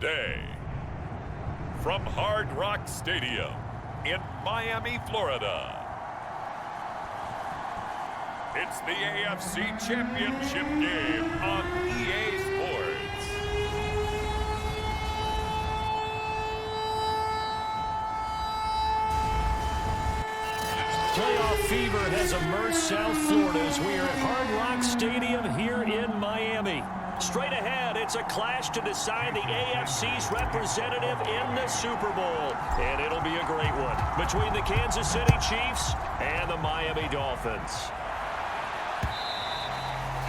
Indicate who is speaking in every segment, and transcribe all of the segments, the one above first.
Speaker 1: day. From Hard Rock Stadium in Miami, Florida, it's the AFC Championship game on EA Sports.
Speaker 2: Playoff fever has immersed South Florida as we are at Hard Rock Stadium here in Miami. Straight ahead, it's a clash to decide the AFC's representative in the Super Bowl. And it'll be a great one between the Kansas City Chiefs and the Miami Dolphins.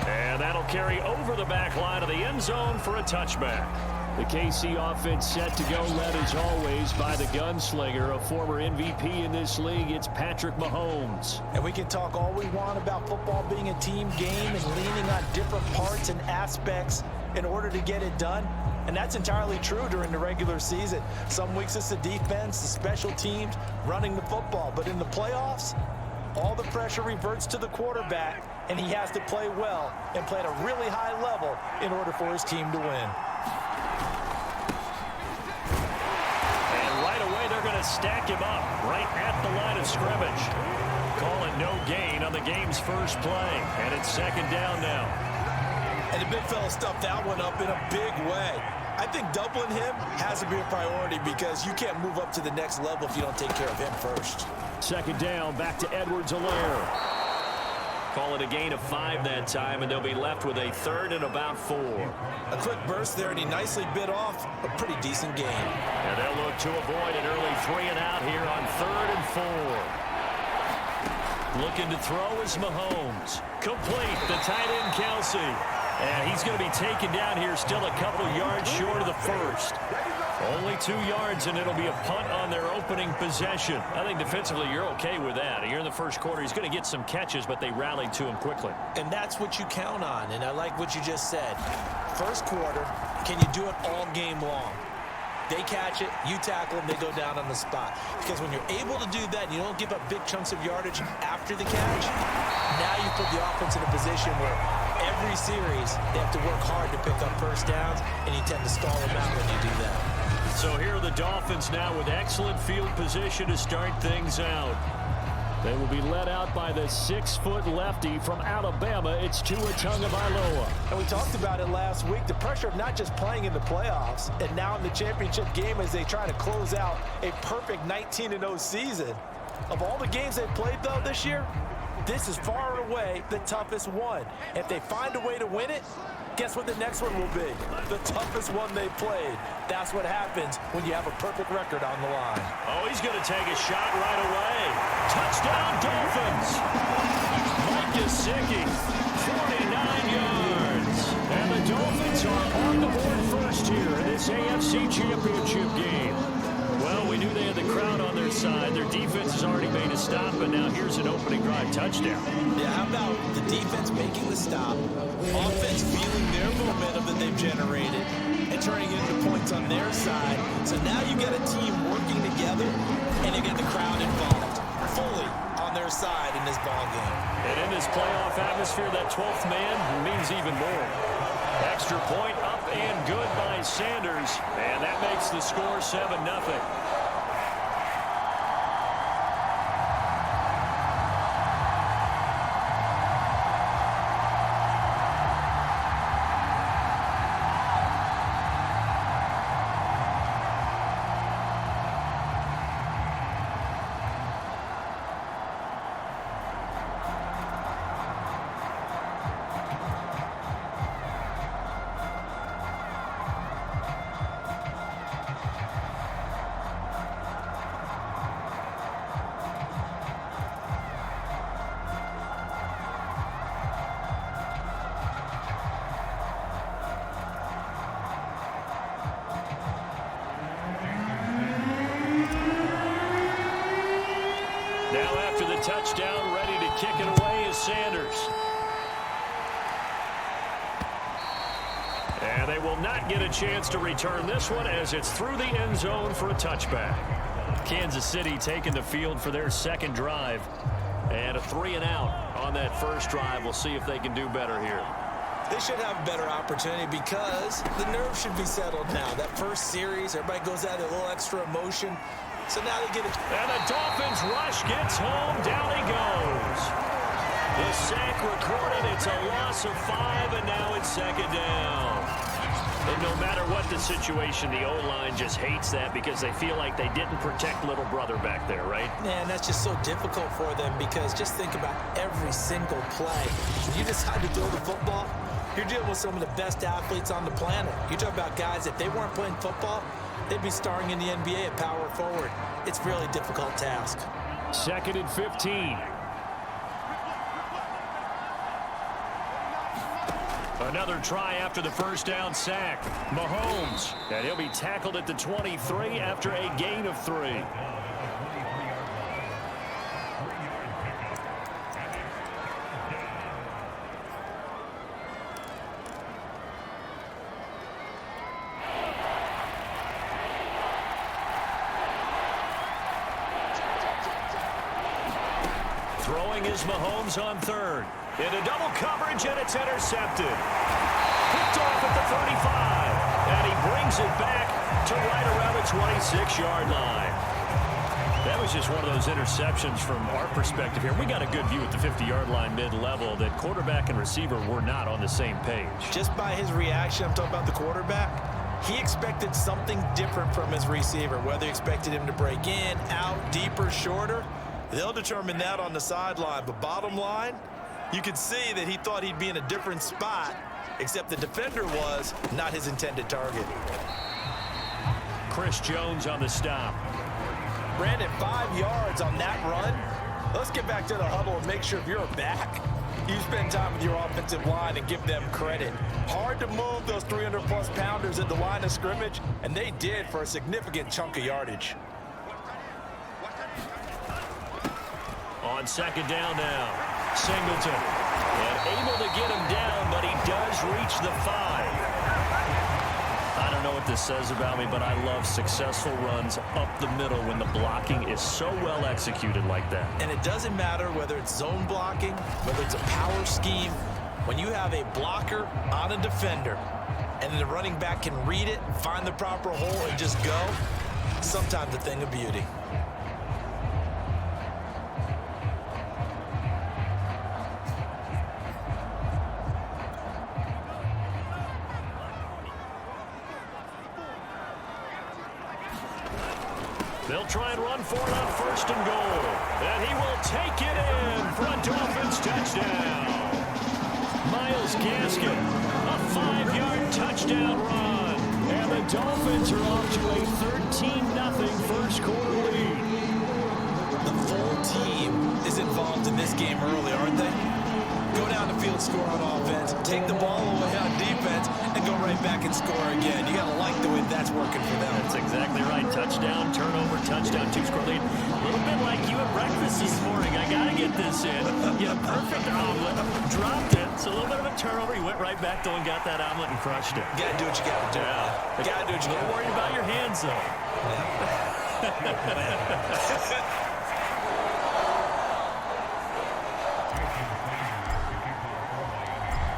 Speaker 2: And that'll carry over the back line of the end zone for a touchback. The KC offense set to go, led as always by the gunslinger, a former MVP in this league. It's Patrick Mahomes.
Speaker 3: And we can talk all we want about football being a team game and leaning on different parts and aspects in order to get it done. And that's entirely true during the regular season. Some weeks it's the defense, the special teams, running the football. But in the playoffs, all the pressure reverts to the quarterback, and he has to play well and play at a really high level in order for his team to win.
Speaker 2: Stack him up right at the line of scrimmage. Call it no gain on the game's first play. And it's second down now.
Speaker 3: And the big fella stuffed that one up in a big way. I think doubling him has to be a priority because you can't move up to the next level if you don't take care of him first.
Speaker 2: Second down, back to Edwards-Helaire. Call it a gain of 5 that time, and they'll be left with a third and about 4.
Speaker 3: A quick burst there, and he nicely bit off a pretty decent gain.
Speaker 2: And they'll look to avoid an early 3 and out here on 3rd and 4. Looking to throw is Mahomes. Complete, the tight end Kelsey. And he's going to be taken down here, still a couple yards short of the first. Only 2 yards, and it'll be a punt on their opening possession. I think defensively you're okay with that. Here in the first quarter, he's going to get some catches, but they rallied to him quickly.
Speaker 3: And that's what you count on, and I like what you just said. First quarter, can you do it all game long? They catch it, you tackle them, they go down on the spot. Because when you're able to do that and you don't give up big chunks of yardage after the catch, now you put the offense in a position where every series they have to work hard to pick up first downs, and you tend to stall them out when you do that.
Speaker 2: So here are the Dolphins now with excellent field position to start things out. They will be led out by the 6-foot lefty from Alabama. It's Tua Tagovailoa.
Speaker 3: And we talked about it last week, the pressure of not just playing in the playoffs and now in the championship game as they try to close out a perfect 19-0 season. Of all the games they've played, though, this year, this is far and away the toughest one. If they find a way to win it, guess what the next one will be? The toughest one they've played. That's what happens when you have a perfect record on the line.
Speaker 2: Oh, he's going to take a shot right away. Touchdown, Dolphins! Mike Gesicki, 49 yards. And the Dolphins are on the board first here in this AFC Championship game. Well, we knew they had the crowd on their side. Their defense has already made a stop, and now here's an opening drive touchdown.
Speaker 3: Yeah, how about the defense making the stop, offense feeling their momentum that they've generated, and turning it into points on their side. So now you get a team working together, and you get the crowd involved fully on their side in this ball game.
Speaker 2: And in this playoff atmosphere, that 12th man means even more. Extra point up and good by Sanders, and that makes the score 7-0. Now after the touchdown, ready to kick it away is Sanders. And they will not get a chance to return this one as it's through the end zone for a touchback. Kansas City taking the field for their second drive. And a 3 and out on that first drive. We'll see if they can do better here.
Speaker 3: They should have a better opportunity because the nerves should be settled now. That first series, everybody goes out a little extra emotion. So now they get it.
Speaker 2: And the Dolphins rush gets home. Down he goes. The sack recorded. It's a loss of 5, and now it's second down. And no matter what the situation, the O-line just hates that because they feel like they didn't protect little brother back there, right?
Speaker 3: Man, that's just so difficult for them because just think about every single play. When you decide to throw the football, you're dealing with some of the best athletes on the planet. You talk about guys, if they weren't playing football, they'd be starring in the NBA at power forward. It's a really difficult task.
Speaker 2: 2nd and 15. Another try after the first down sack. Mahomes, and he'll be tackled at the 23 after a gain of 3. Throwing is Mahomes on 3rd. Into double coverage, and it's intercepted. Picked off at the 35. And he brings it back to right around the 26-yard line. That was just one of those interceptions from our perspective here. We got a good view at the 50-yard line mid-level that quarterback and receiver were not on the same page.
Speaker 3: Just by his reaction, I'm talking about the quarterback, he expected something different from his receiver, whether he expected him to break in, out, deeper, shorter. They'll determine that on the sideline. But bottom line, you could see that he thought he'd be in a different spot, except the defender was not his intended target.
Speaker 2: Chris Jones on the stop.
Speaker 3: Brandon, 5 yards on that run. Let's get back to the huddle and make sure if you're a back, you spend time with your offensive line and give them credit. Hard to move those 300-plus pounders at the line of scrimmage, and they did for a significant chunk of yardage.
Speaker 2: On 2nd down now. Singleton, and able to get him down, but he does reach the 5. I don't know what this says about me, but I love successful runs up the middle when the blocking is so well executed like that.
Speaker 3: And it doesn't matter whether it's zone blocking, whether it's a power scheme. When you have a blocker on a defender, and the running back can read it, find the proper hole, and just go, sometimes a thing of beauty.
Speaker 2: They'll try and run for it on 1st and goal. And he will take it in for a Dolphins touchdown. Myles Gaskin, a 5-yard touchdown run. And the Dolphins are off to a 13-0 first quarter lead.
Speaker 3: The full team is involved in this game early, aren't they? Go down the field, score on offense, take the ball away on defense, and go right back and score again. You got to like the way that's working for them.
Speaker 2: That's exactly right. Touchdown, turnover, touchdown, 2-score lead. A little bit like you at breakfast this morning. I got to get this in. You had a perfect omelet, dropped it. It's a little bit of a turnover. You went right back, though, and got that omelet and crushed it.
Speaker 3: You got to do what you got to do.
Speaker 2: Yeah.
Speaker 3: You got to do what you got to do.
Speaker 2: Don't worry about your hands, though.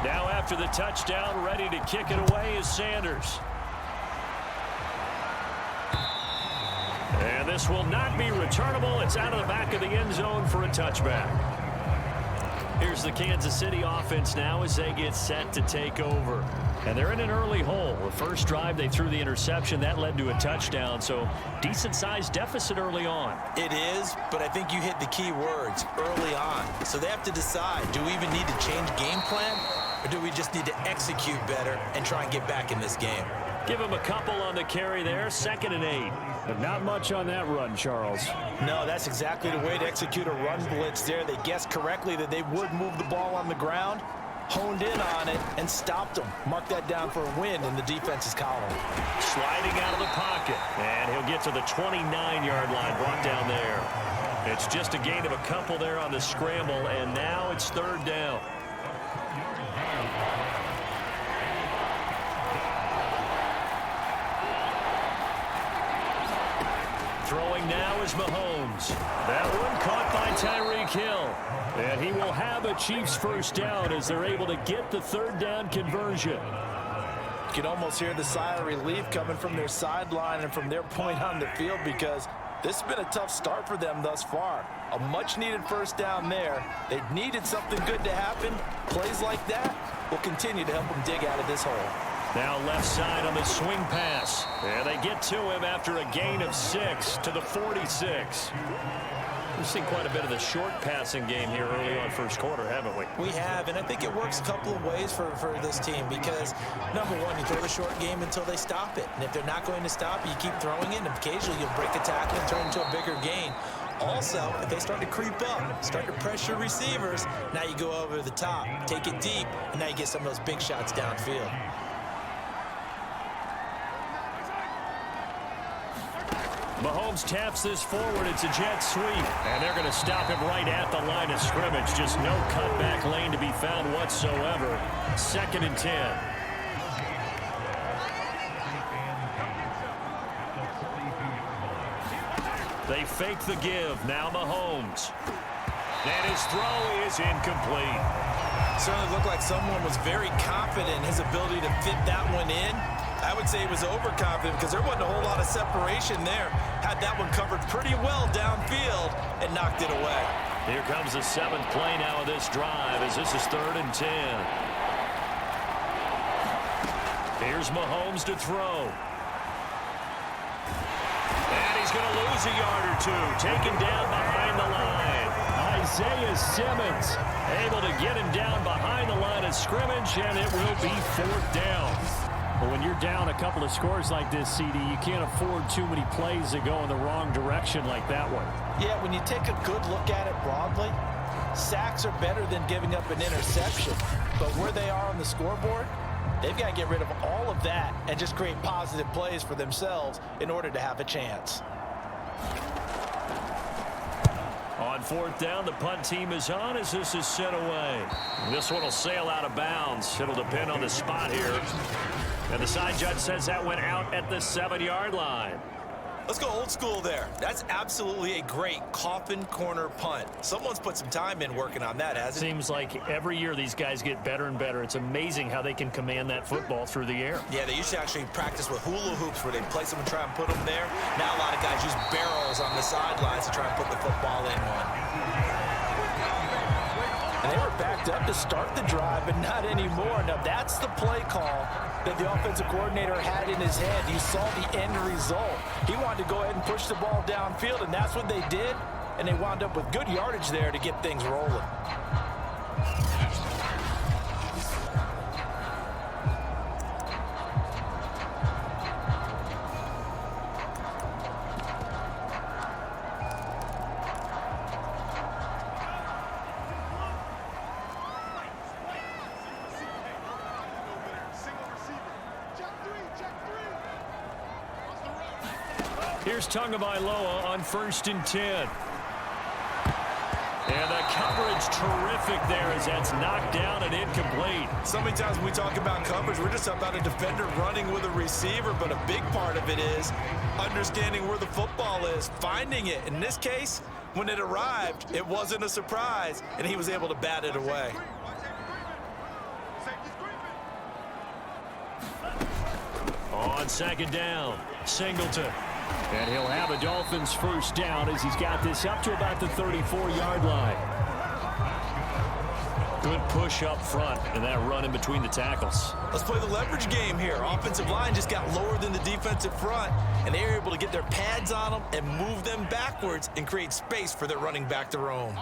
Speaker 2: Now after the touchdown, ready to kick it away is Sanders. And this will not be returnable. It's out of the back of the end zone for a touchback. Here's the Kansas City offense now as they get set to take over. And they're in an early hole. The first drive, they threw the interception. That led to a touchdown, so decent-sized deficit early on.
Speaker 3: It is, but I think you hit the key words, early on. So they have to decide, do we even need to change game plan, or do we just need to execute better and try and get back in this game?
Speaker 2: Give him a couple on the carry there, 2nd and 8. But not much on that run, Charles.
Speaker 3: No, that's exactly the way to execute a run blitz there. They guessed correctly that they would move the ball on the ground, honed in on it, and stopped them. Mark that down for a win in the defense's column.
Speaker 2: Sliding out of the pocket, and he'll get to the 29-yard line, brought down there. It's just a gain of a couple there on the scramble, and now it's 3rd down. Throwing now is Mahomes. That one caught by Tyreek Hill. And he will have a Chiefs first down as they're able to get the third down conversion.
Speaker 3: You can almost hear the sigh of relief coming from their sideline and from their point on the field, because this has been a tough start for them thus far. A much-needed first down there. They needed something good to happen. Plays like that will continue to help them dig out of this hole.
Speaker 2: Now left side on the swing pass. And they get to him after a gain of 6 to the 46. We've seen quite a bit of the short passing game here early on first quarter, haven't we?
Speaker 3: We have, and I think it works a couple of ways for this team, because, number one, you throw the short game until they stop it. And if they're not going to stop it, you keep throwing it, and occasionally you'll break a tackle and turn it into a bigger gain. Also, if they start to creep up, start to pressure receivers, now you go over the top, take it deep, and now you get some of those big shots downfield.
Speaker 2: Mahomes taps this forward. It's a jet sweep. And they're going to stop him right at the line of scrimmage. Just no cutback lane to be found whatsoever. 2nd and 10. They fake the give. Now Mahomes. And his throw is incomplete.
Speaker 3: Certainly looked like someone was very confident in his ability to fit that one in. I would say he was overconfident, because there wasn't a whole lot of separation there. Had that one covered pretty well downfield and knocked it away.
Speaker 2: Here comes the 7th play now of this drive, as this is 3rd and 10. Here's Mahomes to throw. And he's going to lose a yard or two. Taken down behind the line. Isaiah Simmons able to get him down behind the line of scrimmage, and it will be 4th down. But when you're down a couple of scores like this, CD, you can't afford too many plays that go in the wrong direction like that one.
Speaker 3: Yeah, when you take a good look at it broadly, sacks are better than giving up an interception. But where they are on the scoreboard, they've got to get rid of all of that and just create positive plays for themselves in order to have a chance.
Speaker 2: On 4th down, the punt team is on as this is sent away. This one will sail out of bounds. It'll depend on the spot here. And the side judge says that went out at the 7-yard line.
Speaker 3: Let's go old school there. That's absolutely a great coffin corner punt. Someone's put some time in working on that, hasn't it?
Speaker 2: Seems like every year these guys get better and better. It's amazing how they can command that football through the air.
Speaker 3: Yeah, they used to actually practice with hula hoops where they place them and try and put them there. Now a lot of guys use barrels on the sidelines to try and put the football in one. And they were backed up to start the drive, but not anymore. Now that's the play call that the offensive coordinator had in his head. You saw the end result. He wanted to go ahead and push the ball downfield, and that's what they did. And they wound up with good yardage there to get things rolling.
Speaker 2: Here's Tagovailoa on 1st and 10. And the coverage terrific there as that's knocked down and incomplete.
Speaker 3: So many times when we talk about coverage, we're just about a defender running with a receiver, but a big part of it is understanding where the football is, finding it. In this case, when it arrived, it wasn't a surprise, and he was able to bat it away.
Speaker 2: On 2nd down, Singleton. And he'll have a Dolphins first down as he's got this up to about the 34-yard line. Good push up front and that run in between the tackles.
Speaker 3: Let's play the leverage game here. Offensive line just got lower than the defensive front, and they were able to get their pads on them and move them backwards and create space for their running back to roam.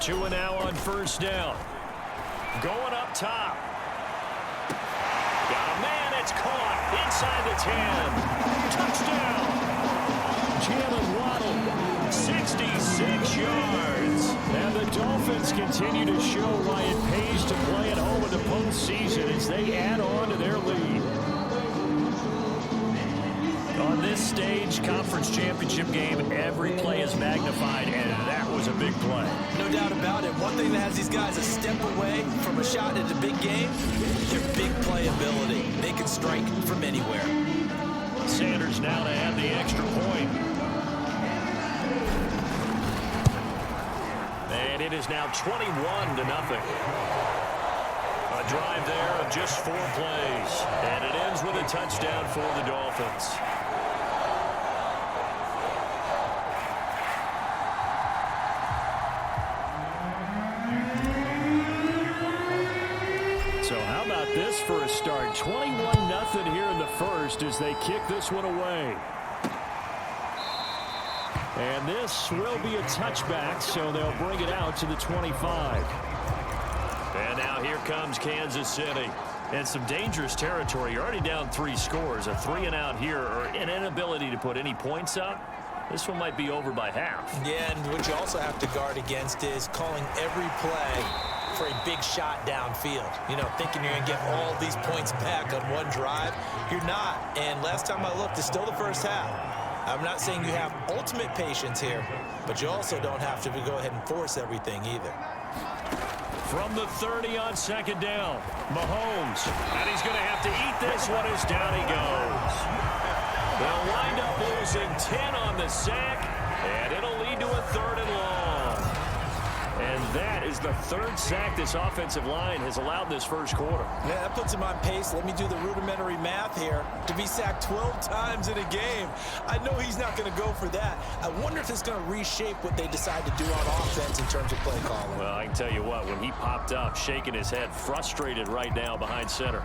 Speaker 2: 2 and now on 1st down. Going up top. Got a man, it's caught inside the 10. Touchdown. Jalen Waddle, 66 yards. And the Dolphins continue to show why it pays to play at home in the postseason as they add on to their lead. On this stage, conference championship game, every play is magnified, and that was a big play.
Speaker 3: No doubt about it. One thing that has these guys a step away from a shot at a big game, their big play ability. They can strike from anywhere.
Speaker 2: Sanders now to add the extra point. And it is now 21-0. A drive there of just 4 plays. And it ends with a touchdown for the Dolphins. So how about this for a start? 21-0 here in the first as they kick this one away. And this will be a touchback, so they'll bring it out to the 25. And now here comes Kansas City. And some dangerous territory. You're already down 3 scores. A 3-and-out here, or an inability to put any points up. This one might be over by half.
Speaker 3: Yeah, and what you also have to guard against is calling every play for a big shot downfield. You know, thinking you're going to get all these points back on one drive. You're not. And last time I looked, it's still the first half. I'm not saying you have ultimate patience here, but you also don't have to go ahead and force everything either.
Speaker 2: From the 30 on second down, Mahomes. And he's going to have to eat this one as down he goes. They'll wind up losing 10 on the sack, and it'll lead to a 3rd and long. And that is the 3rd sack this offensive line has allowed this first quarter.
Speaker 3: Yeah, that puts him on pace. Let me do the rudimentary math here. To be sacked 12 times in a game, I know he's not going to go for that. I wonder if it's going to reshape what they decide to do on offense in terms of play calling.
Speaker 2: Well, I can tell you what, when he popped up, shaking his head, frustrated right now behind center.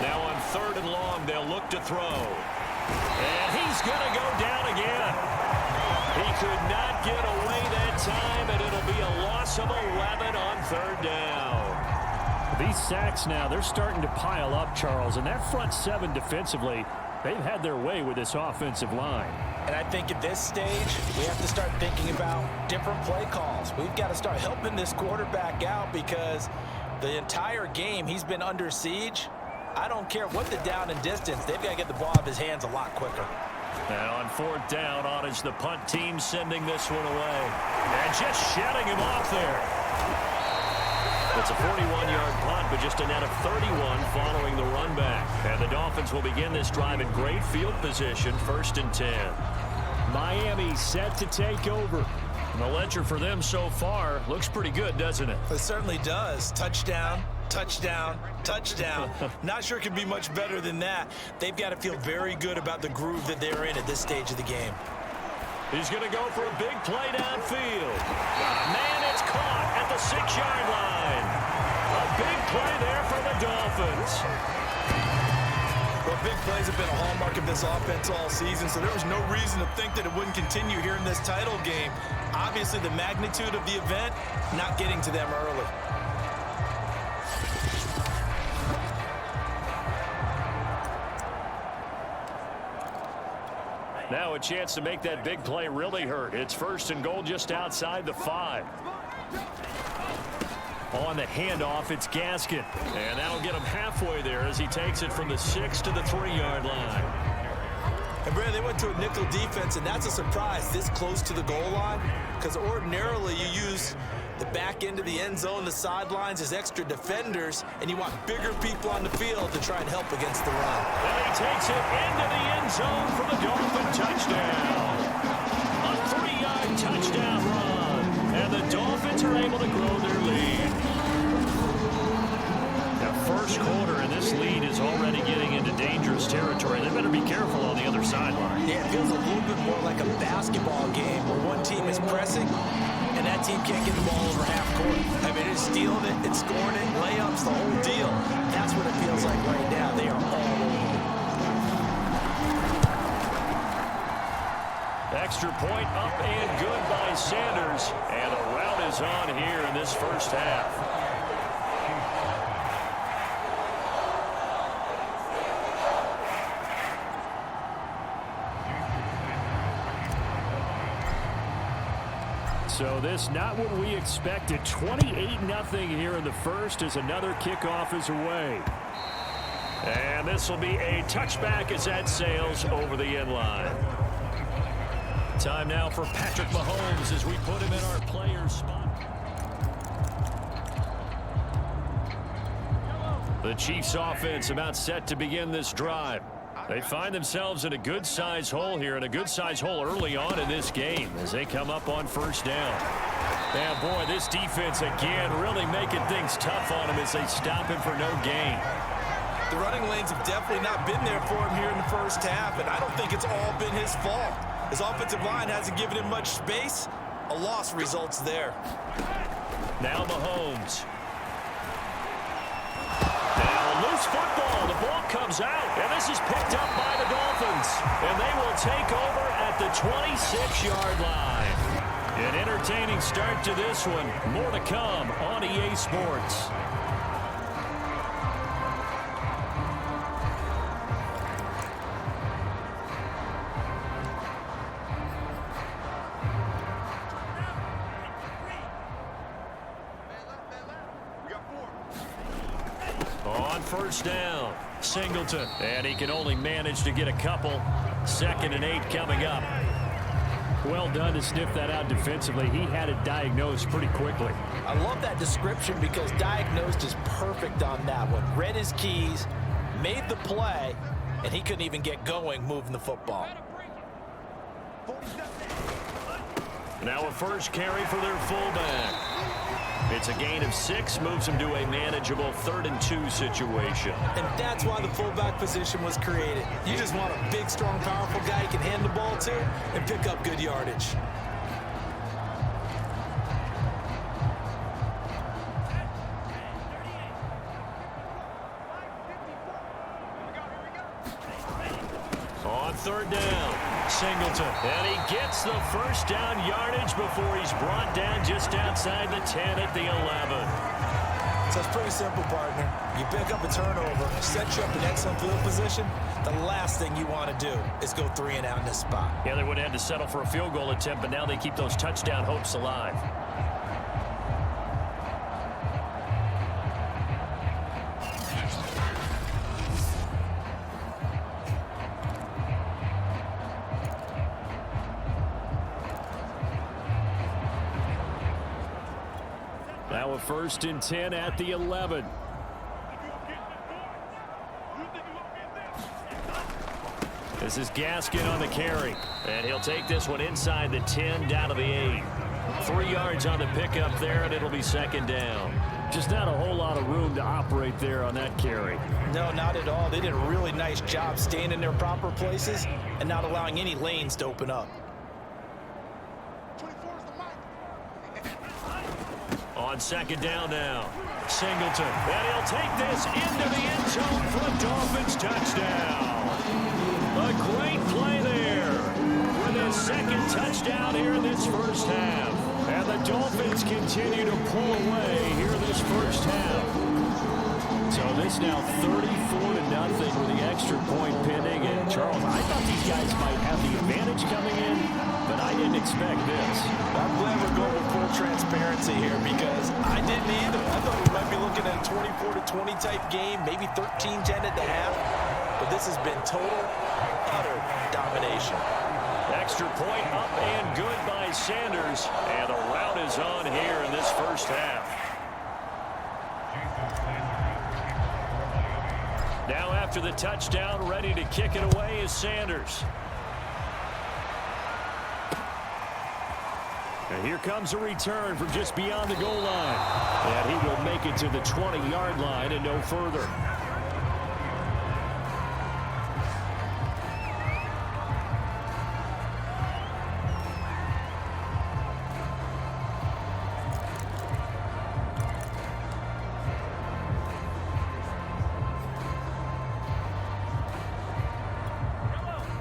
Speaker 2: Now on 3rd and long, they'll look to throw. And he's going to go down again. He could not get away that time, and it'll be a loss of 11 on 3rd down. These sacks now, they're starting to pile up, Charles. And that front 7 defensively, they've had their way with this offensive line.
Speaker 3: And I think at this stage, we have to start thinking about different play calls. We've got to start helping this quarterback out because the entire game he's been under siege. I don't care what the down and distance. They've got to get the ball out of his hands a lot quicker.
Speaker 2: And on 4th down, on is the punt team sending this one away. And just shutting him off there. It's a 41-yard punt, but just a net of 31 following the run back. And the Dolphins will begin this drive in great field position, 1st and 10. Miami set to take over. And the ledger for them so far looks pretty good, doesn't it?
Speaker 3: It certainly does. Touchdown, touchdown, touchdown. Not sure it can be much better than that. They've got to feel very good about the groove that they're in at this stage of the game.
Speaker 2: He's going to go for a big play downfield. Man, it's caught at the 6-yard line. A big play there for the Dolphins.
Speaker 3: Well, big plays have been a hallmark of this offense all season, so there was no reason to think that it wouldn't continue here in this title game. Obviously, the magnitude of the event, not getting to them early.
Speaker 2: Now a chance to make that big play really hurt. It's 1st and goal just outside the 5. On the handoff, it's Gaskin. And that'll get him halfway there as he takes it from the 6 to the 3-yard line.
Speaker 3: And, Brad, they went to a nickel defense, and that's a surprise this close to the goal line because ordinarily you use the back end of the end zone, the sidelines as extra defenders, and you want bigger people on the field to try and help against the run.
Speaker 2: And he takes it into the end zone for the Dolphin touchdown. A 3-yard touchdown run. And the Dolphins are able to grow their lead. Now, first quarter, and this lead is already getting into dangerous territory. They better be careful on the other sideline.
Speaker 3: Yeah, it feels a little bit more like a basketball game where one team is pressing and that team can't get the ball over half court. I mean, it's stealing it, it's scoring it, layups, the whole deal. That's what it feels like right now. They are all over it.
Speaker 2: Extra point up and good by Sanders. And the rout is on here in this first half. So this not what we expected. 28-0 here in the first as another kickoff is away. And this will be a touchback as that sails over the end line. Time now for Patrick Mahomes as we put him in our players spot. The Chiefs offense about set to begin this drive. They find themselves in a good-sized hole here, and a good-sized hole early on in this game as they come up on first down. Yeah, boy, this defense again really making things tough on him as they stop him for no gain.
Speaker 3: The running lanes have definitely not been there for him here in the first half, and I don't think it's all been his fault. His offensive line hasn't given him much space. A loss results there.
Speaker 2: Now Mahomes. Now a loose football. The ball comes out, and this is picked up by the Dolphins. And they will take over at the 26-yard line. An entertaining start to this one. More to come on EA Sports. On first down, Singleton. And he can only manage to get a couple. 2nd and 8 coming up. Well done to sniff that out defensively. He had it diagnosed pretty quickly.
Speaker 3: I love that description because diagnosed is perfect on that one. Read his keys, made the play, and he couldn't even get going moving the football.
Speaker 2: Now a first carry for their fullback. It's a gain of 6, moves him to a manageable 3rd and 2 situation.
Speaker 3: And that's why the fullback position was created. You just want a big, strong, powerful guy you can hand the ball to and pick up good yardage.
Speaker 2: On 3rd down, Singleton. And he gets the first down yardage before he's brought down just outside the 10 at the 11.
Speaker 3: So it's pretty simple, partner. You pick up a turnover, set you up in excellent field position. The last thing you want to do is go 3 and out in this spot.
Speaker 2: Yeah, they would have had to settle for a field goal attempt, but now they keep those touchdown hopes alive. Now a 1st and 10 at the 11. This is Gaskin on the carry. And he'll take this one inside the 10 down to the 8. 3 yards on the pickup there, and it'll be 2nd down. Just not a whole lot of room to operate there on that carry.
Speaker 3: No, not at all. They did a really nice job staying in their proper places and not allowing any lanes to open up.
Speaker 2: On 2nd down now, Singleton. And he'll take this into the end zone for a Dolphins touchdown. A great play there with his 2nd touchdown here in this first half. And the Dolphins continue to pull away here this first half. So this now 34-0 with the extra point pending. And Charles, I thought these guys might have the advantage coming in, but I didn't expect this.
Speaker 3: I'm glad we're going with full transparency here because I didn't either. I thought we might be looking at a 24-20 type game, maybe 13-10 at the half. But this has been total, utter domination.
Speaker 2: Extra point up and good by Sanders. And the rout is on here in this first half. Now after the touchdown, ready to kick it away is Sanders. And here comes a return from just beyond the goal line. And he will make it to the 20-yard line and no further.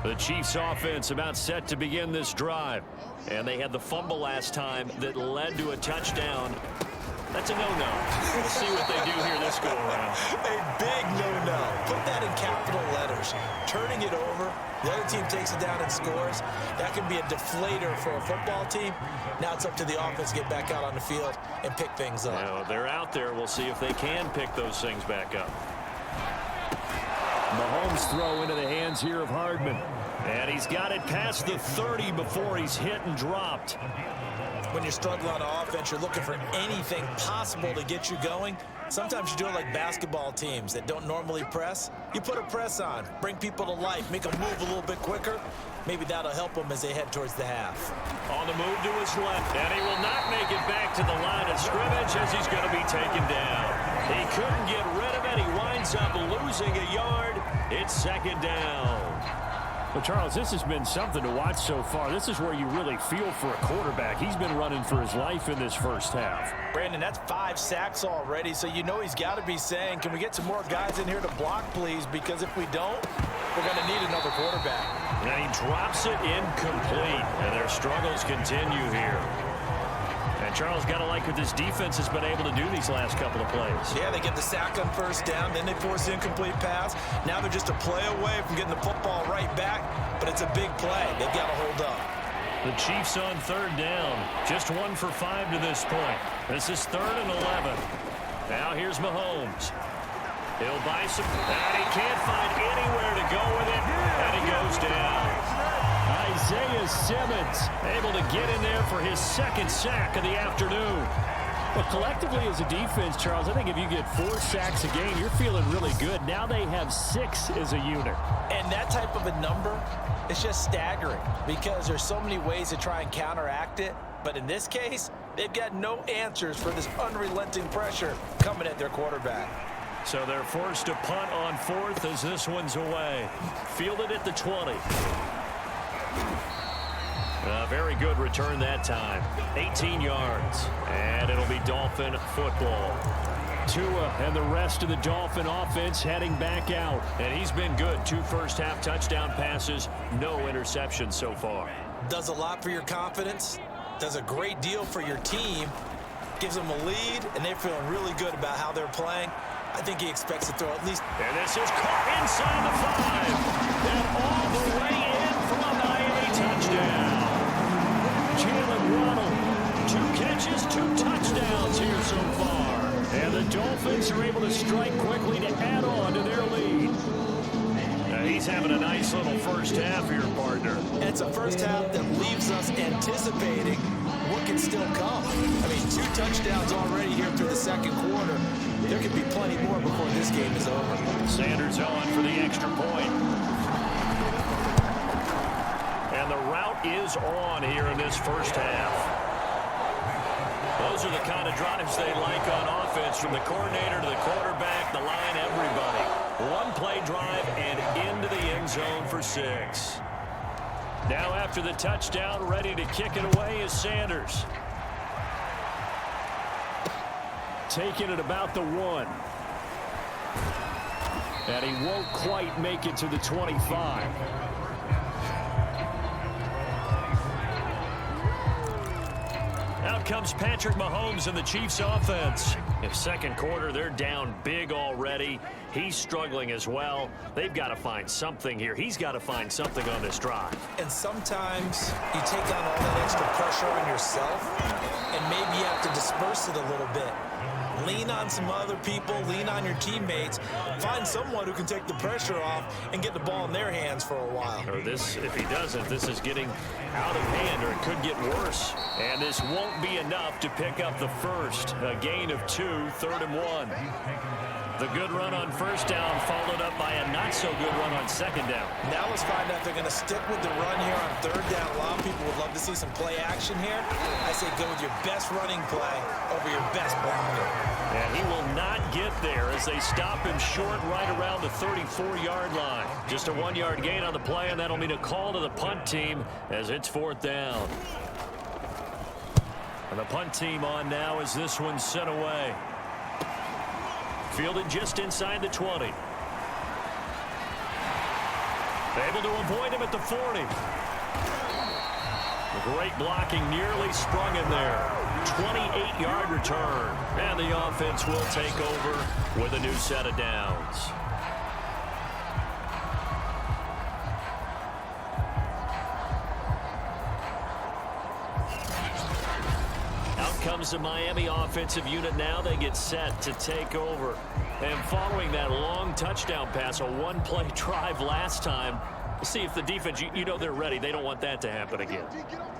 Speaker 2: The Chiefs offense about set to begin this drive. And they had the fumble last time that led to a touchdown. That's a no-no. We'll see what they do here this go-around.
Speaker 3: A big no-no. Put that in capital letters. Turning it over, the other team takes it down and scores. That can be a deflator for a football team. Now it's up to the offense to get back out on the field and pick things up.
Speaker 2: Now, they're out there. We'll see if they can pick those things back up. Mahomes throw into the hands here of Hardman. And he's got it past the 30 before he's hit and dropped.
Speaker 3: When you're struggling on offense, you're looking for anything possible to get you going. Sometimes you do it like basketball teams that don't normally press. You put a press on, bring people to life, make them move a little bit quicker. Maybe that'll help them as they head towards the half.
Speaker 2: On the move to his left, and he will not make it back to the line of scrimmage as he's going to be taken down. He couldn't get rid of it. He winds up losing a yard. It's second down.
Speaker 4: Well, Charles, this has been something to watch so far. This is where you really feel for a quarterback. He's been running for his life in this first half.
Speaker 3: Brandon, that's 5 sacks already, so you know he's got to be saying, can we get some more guys in here to block, please? Because if we don't, we're going to need another quarterback.
Speaker 2: And he drops it incomplete, and their struggles continue here. And Charles, got to like what this defense has been able to do these last couple of plays.
Speaker 3: Yeah, they get the sack on first down, then they force the incomplete pass. Now they're just a play away from getting the football right back, but it's a big play. They've got to hold up.
Speaker 2: The Chiefs on third down. Just 1 for 5 to this point. This is 3rd and 11. Now here's Mahomes. He'll buy some, and he can't find anywhere to go with it, and he goes down.
Speaker 4: Isaiah Simmons able to get in there for his 2nd sack of the afternoon. But collectively as a defense, Charles, I think if you get 4 sacks a game, you're feeling really good. Now they have 6 as a unit.
Speaker 3: And that type of a number is just staggering because there's so many ways to try and counteract it. But in this case, they've got no answers for this unrelenting pressure coming at their quarterback.
Speaker 2: So they're forced to punt on 4th as this one's away. Fielded at the 20. A very good return that time. 18 yards. And it'll be Dolphin football.
Speaker 4: Tua and the rest of the Dolphin offense heading back out.
Speaker 2: And he's been good. 2 first-half touchdown passes. No interceptions so far.
Speaker 3: Does a lot for your confidence. Does a great deal for your team. Gives them a lead, and they're feeling really good about how they're playing. I think he expects to throw at least.
Speaker 2: And this is caught inside the 5. And all the way in for a Miami touchdown. Jalen Waddle, 2 catches, 2 touchdowns here so far. And the Dolphins are able to strike quickly to add on to their lead. He's having a nice little first half here, partner.
Speaker 3: And it's a first half that leaves us anticipating what can still come. I mean, 2 touchdowns already here through the 2nd quarter. There could be plenty more before this game is over.
Speaker 2: Sanders on for the extra point. And the route is on here in this first half. Those are the kind of drives they like on offense, from the coordinator to the quarterback, the line, everybody. 1-play drive and into the end zone for 6. Now after the touchdown, ready to kick it away is Sanders.
Speaker 4: Taking it about the 1. And he won't quite make it to the 25.
Speaker 2: Out comes Patrick Mahomes and the Chiefs offense. In 2nd quarter, they're down big already. He's struggling as well. They've got to find something here. He's got to find something on this drive.
Speaker 3: And sometimes you take on all that extra pressure on yourself, and maybe you have to disperse it a little bit. Lean on some other people, lean on your teammates, find someone who can take the pressure off and get the ball in their hands for a while.
Speaker 2: Or this, if he doesn't, this is getting out of hand, or it could get worse. And this won't be enough to pick up the first. A gain of 2, 3rd and 1. The good run on first down followed up by a not-so-good run on 2nd down.
Speaker 3: Now let's find out if they're going to stick with the run here on 3rd down. A lot of people would love to see some play action here. I say go with your best running play over your best blocker.
Speaker 2: And he will not get there as they stop him short right around the 34-yard line. Just a 1-yard gain on the play, and that'll mean a call to the punt team as it's 4th down. And the punt team on now as this one's sent away. Fielded just inside the 20. Able to avoid him at the 40. Great blocking, nearly sprung him there. 28-yard return. And the offense will take over with a new set of downs. Comes the Miami offensive unit now. They get set to take over. And following that long touchdown pass, a 1-play drive last time,
Speaker 4: See if the defense, you know they're ready. They don't want that to happen again.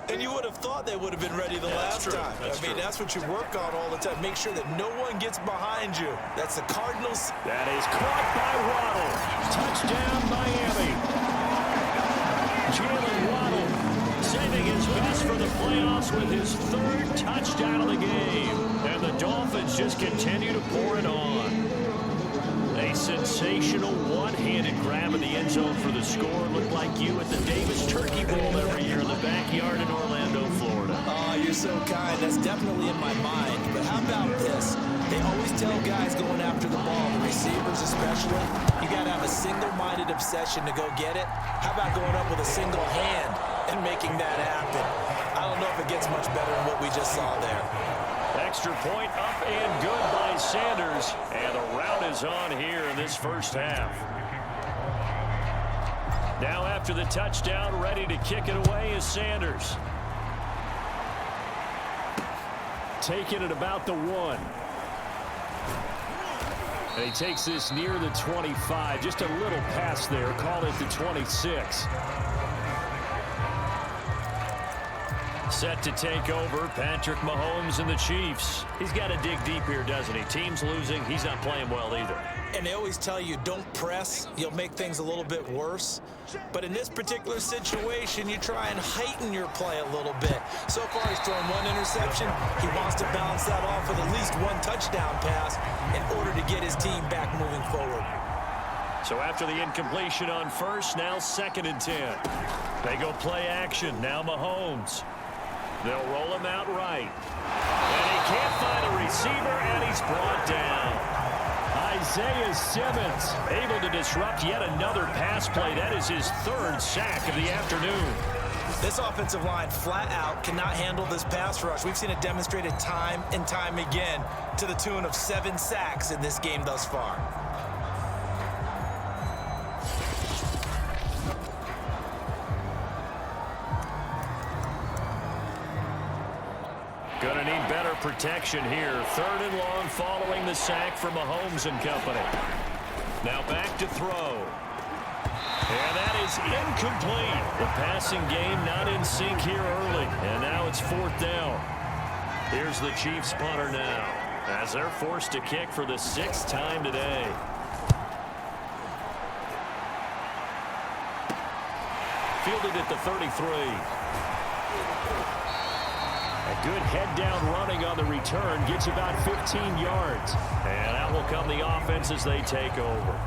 Speaker 3: And you would have thought they would have been ready the last time. That's what you work on all the time. Make sure that no one gets behind you. That's the Cardinals.
Speaker 2: That is caught by Waddle. Touchdown, Miami. Jalen Waddle saving his best for the playoffs with his third touchdown of the game. And the Dolphins just continue to pour it on. A sensational one-handed grab in the end zone for the score. Looked like you at the Davis Turkey Bowl every year in the backyard in Orlando, Florida.
Speaker 3: Oh, you're so kind. That's definitely in my mind. But how about this? They always tell guys going after the ball, the receivers especially, you got to have a single-minded obsession to go get it. How about going up with a single hand and making that happen? I don't know if it gets much better than what we just saw there.
Speaker 2: Extra point up and good by Sanders. And the rout is on here in this first half. Now after the touchdown, ready to kick it away is Sanders. Taking it about the 1. And he takes this near the 25. Just a little pass there. Call it the 26. Set to take over, Patrick Mahomes and the Chiefs. He's got to dig deep here, doesn't he? Team's losing. He's not playing well either.
Speaker 3: And they always tell you, don't press. You'll make things a little bit worse. But in this particular situation, you try and heighten your play a little bit. So far, he's thrown 1 interception. He wants to balance that off with at least 1 touchdown pass in order to get his team back moving forward.
Speaker 2: So after the incompletion on first, now 2nd and 10. They go play action. Now Mahomes. They'll roll him out right. And he can't find a receiver, and he's brought down.
Speaker 4: Isaiah Simmons able to disrupt yet another pass play. That is his 3rd sack of the afternoon.
Speaker 3: This offensive line flat out cannot handle this pass rush. We've seen it demonstrated time and time again to the tune of 7 sacks in this game thus far.
Speaker 2: Going to need better protection here. 3rd and long following the sack from Mahomes and company. Now back to throw. And that is incomplete. The passing game not in sync here early. And now it's 4th down. Here's the Chiefs punter now, as they're forced to kick for the 6th time today. Fielded at the 33. A good head-down running on the return. Gets about 15 yards. And out will come the offense as they take over.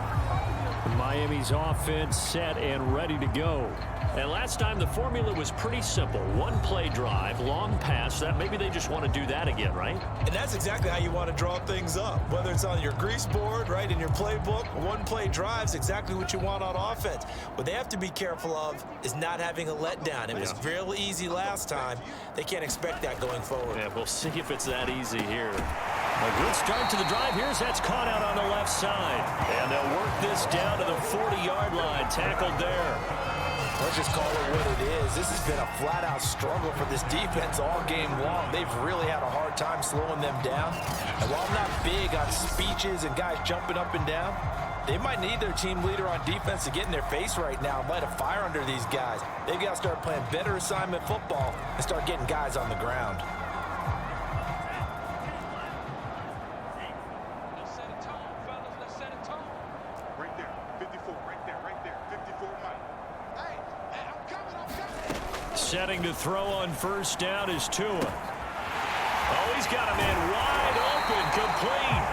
Speaker 4: Miami's offense set and ready to go.
Speaker 2: And last time the formula was pretty simple. 1-play drive, long pass. That maybe they just want to do that again, right?
Speaker 3: And that's exactly how you want to draw things up. Whether it's on your grease board, right, in your playbook, 1-play drive's exactly what you want on offense. What they have to be careful of is not having a letdown. It was real easy last time. They can't expect that going forward.
Speaker 2: Yeah, we'll see if it's that easy here. A good start to the drive. Here's that's caught out on the left side. And they'll work this down to the 40-yard line. Tackled there.
Speaker 3: Let's just call it what it is. This has been a flat-out struggle for this defense all game long. They've really had a hard time slowing them down. And while I'm not big on speeches and guys jumping up and down, they might need their team leader on defense to get in their face right now and light a fire under these guys. They've got to start playing better assignment football and start getting guys on the ground.
Speaker 2: Setting to throw on 1st down is Tua. Oh, he's got a man wide open, complete.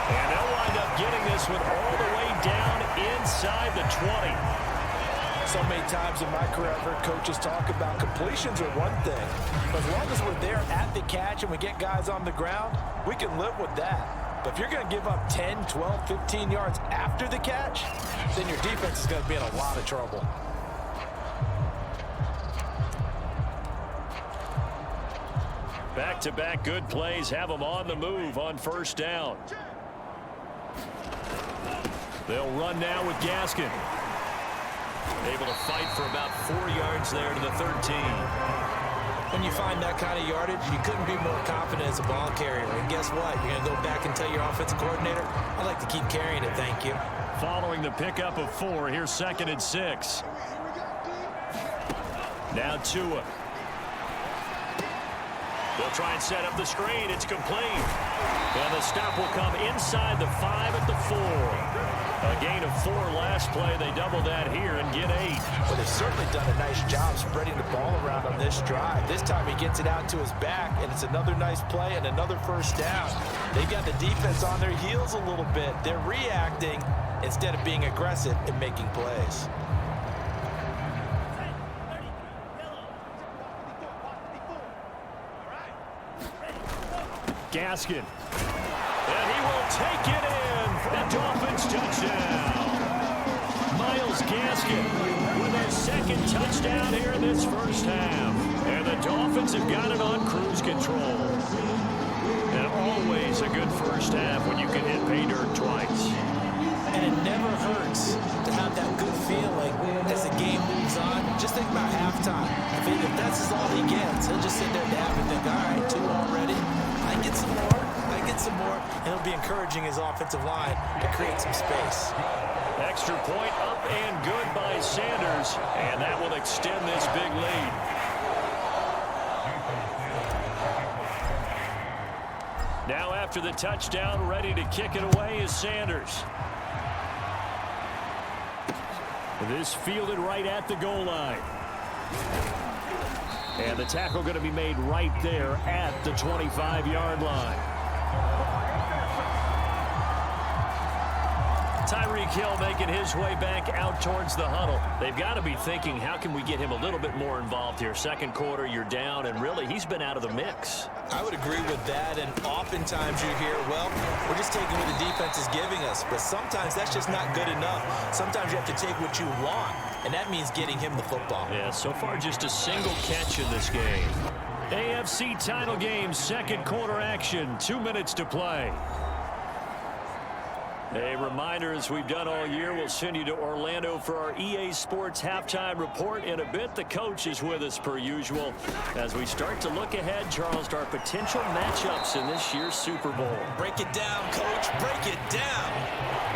Speaker 2: And they'll wind up getting this one all the way down inside the 20.
Speaker 3: So many times in my career I've heard coaches talk about completions are one thing. But as long as we're there at the catch and we get guys on the ground, we can live with that. But if you're going to give up 10, 12, 15 yards after the catch, then your defense is going to be in a lot of trouble.
Speaker 2: Back-to-back good plays have them on the move on 1st down. They'll run now with Gaskin. Able to fight for about 4 yards there to the 13.
Speaker 3: When you find that kind of yardage, you couldn't be more confident as a ball carrier. And guess what? You're going to go back and tell your offensive coordinator, I'd like to keep carrying it, thank you.
Speaker 2: Following the pickup of 4, here's 2nd and 6. Now Tua. They'll try and set up the screen. It's complete. And the stop will come inside the 5 at the 4. A gain of 4 last play. They double that here and get 8.
Speaker 3: But they've certainly done a nice job spreading the ball around on this drive. This time he gets it out to his back, and it's another nice play and another first down. They got the defense on their heels a little bit. They're reacting instead of being aggressive and making plays.
Speaker 2: Gaskin. And he will take it in. The Dolphins touchdown. Miles Gaskin with their second touchdown here in this first half. And the Dolphins have got it on cruise control. And always a good first half when you can hit pay dirt twice.
Speaker 3: And it never hurts to have that good feeling as the game moves on. Just think about halftime. If that's all he gets, he'll just sit there down and think, all right, 2 already. I get some more, and it'll be encouraging his offensive line to create some space.
Speaker 2: Extra point up and good by Sanders, and that will extend this big lead. Now after the touchdown, ready to kick it away is Sanders. This fielded right at the goal line. And the tackle going to be made right there at the 25-yard line. Tyreek Hill making his way back out towards the huddle. They've got to be thinking, how can we get him a little bit more involved here? Second quarter, you're down, and really, he's been out of the mix.
Speaker 3: I would agree with that, and oftentimes you hear, well, we're just taking what the defense is giving us, but sometimes that's just not good enough. Sometimes you have to take what you want, and that means getting him the football.
Speaker 2: Yeah, so far just a single catch in this game. AFC title game, second quarter action, 2 minutes to play. A reminder, as we've done all year, we'll send you to Orlando for our EA Sports halftime report in a bit. The coach is with us per usual as we start to look ahead, Charles, to our potential matchups in this year's Super Bowl.
Speaker 3: Break it down, Coach. Break it down.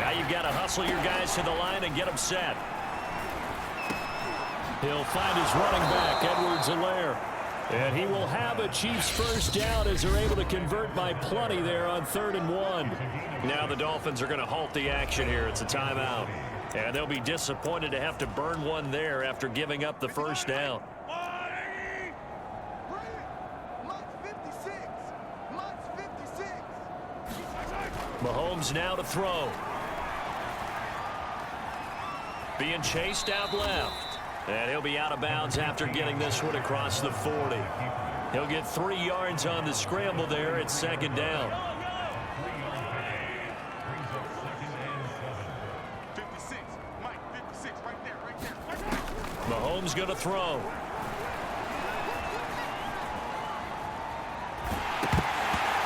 Speaker 2: Now you've got to hustle your guys to the line and get them set. He'll find his running back, Edwards-Helaire. And he will have a Chiefs first down as they're able to convert by plenty there on 3rd and 1. Now the Dolphins are going to halt the action here. It's a timeout. And they'll be disappointed to have to burn one there after giving up the first down. Mahomes now to throw. Being chased out left. And he'll be out of bounds after getting this one across the 40. He'll get 3 yards on the scramble there. It's second down.
Speaker 5: 56, Mike, 56, right there.
Speaker 2: Mahomes going to throw.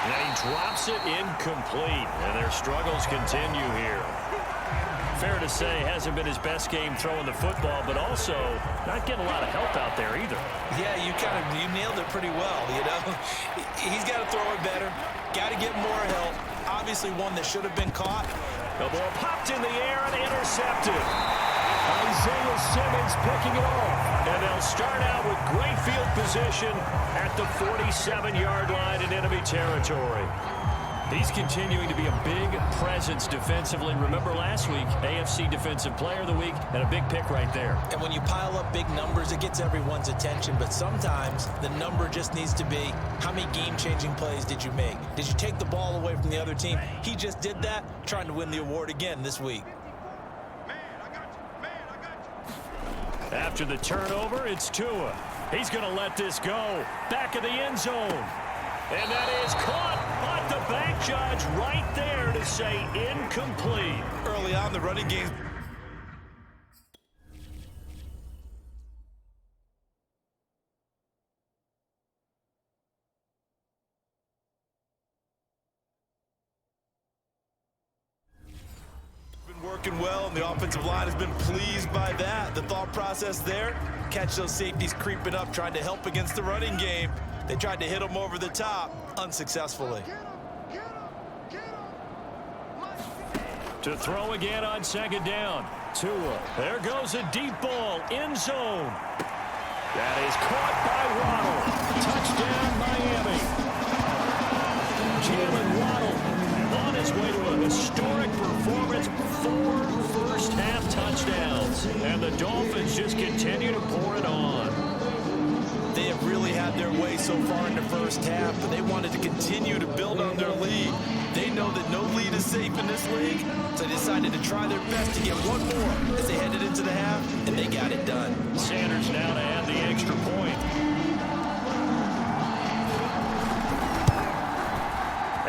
Speaker 2: And he drops it incomplete. And their struggles continue here. Fair to say, hasn't been his best game throwing the football, but also not getting a lot of help out there either.
Speaker 3: Yeah, you nailed it pretty well, you know. He's got to throw it better. Got to get more help. Obviously one that should have been caught.
Speaker 2: The ball popped in the air and intercepted. Isaiah Simmons picking it off. And they'll start out with great field position at the 47-yard line in enemy territory. He's continuing to be a big presence defensively. Remember last week, AFC Defensive Player of the Week, and a big pick right there.
Speaker 3: And when you pile up big numbers, it gets everyone's attention. But sometimes the number just needs to be, how many game-changing plays did you make? Did you take the ball away from the other team? He just did that, trying to win the award again this week.
Speaker 2: After the turnover, it's Tua. He's going to let this go. Back of the end zone. And that is caught, but the back judge right there to say incomplete.
Speaker 3: Early on, the running game. Been working well, and the offensive line has been pleased by that. The thought process there, catch those safeties creeping up, trying to help against the running game. They tried to hit him over the top, unsuccessfully.
Speaker 2: To throw again on second down. Tua. There goes a deep ball. End zone. That is caught by Waddle. Touchdown, Miami. Jalen Waddle on his way to a historic performance. 4 first-half touchdowns. And the Dolphins just continue to pour it on.
Speaker 3: They have really had their way so far in the first half, but they wanted to continue to build on their lead. They know that no lead is safe in this league, so they decided to try their best to get one more as they headed into the half, and they got it done.
Speaker 2: Sanders now to add the extra point.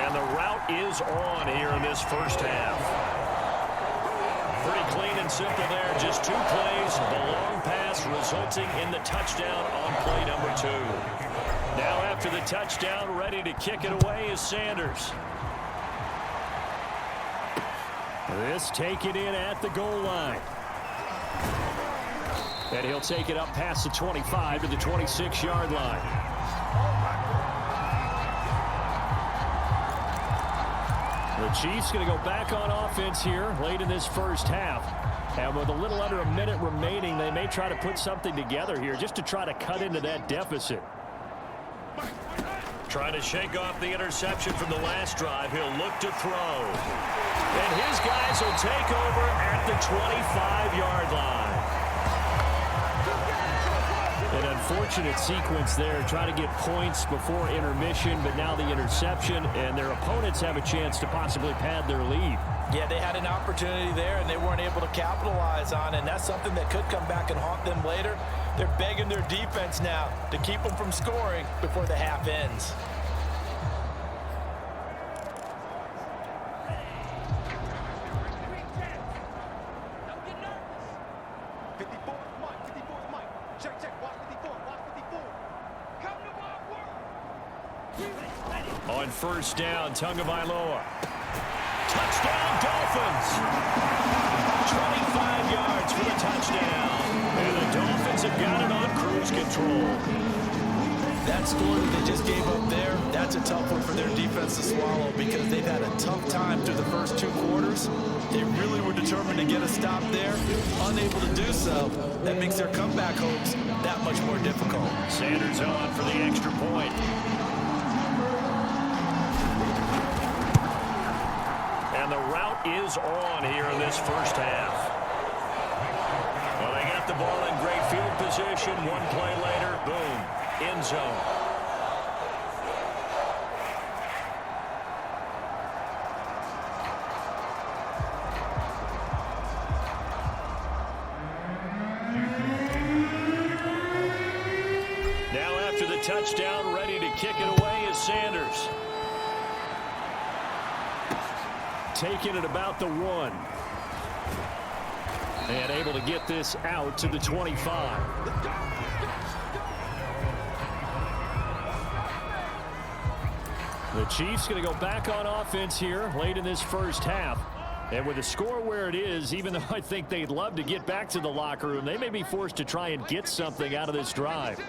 Speaker 2: And the route is on here in this first half. Pretty clean and simple there. Just 2 plays. The long pass resulting in the touchdown on play number 2. Now after the touchdown, ready to kick it away is Sanders. This taken in at the goal line. And he'll take it up past the 25 to the 26-yard line. The Chiefs going to go back on offense here late in this first half. And with a little under a minute remaining, they may try to put something together here just to try to cut into that deficit. Trying to shake off the interception from the last drive. He'll look to throw. And his guys will take over at the 25-yard line. An unfortunate sequence there. Try to get points before intermission, but now the interception, and their opponents have a chance to possibly pad their lead.
Speaker 3: Yeah, they had an opportunity there, and they weren't able to capitalize on it, and that's something that could come back and haunt them later. They're begging their defense now to keep them from scoring before the half ends.
Speaker 2: On first down, Tagovailoa. Touchdown, Dolphins! 25 yards for the touchdown. And the Dolphins have got it on cruise control.
Speaker 3: That score that they just gave up there, that's a tough one for their defense to swallow because they've had a tough time through the first 2 quarters. They really were determined to get a stop there, unable to do so. That makes their comeback hopes that much more difficult.
Speaker 2: Sanders on for the extra point. And the route is on here in this first half. Well, they got the ball in great field position. 1 play later, boom, end zone. Now after the touchdown, ready to kick it away is Sanders. Taking it about the 1. And able to get this out to the 25. The Chiefs going to go back on offense here late in this first half. And with the score where it is, even though I think they'd love to get back to the locker room, they may be forced to try and get something out of this drive.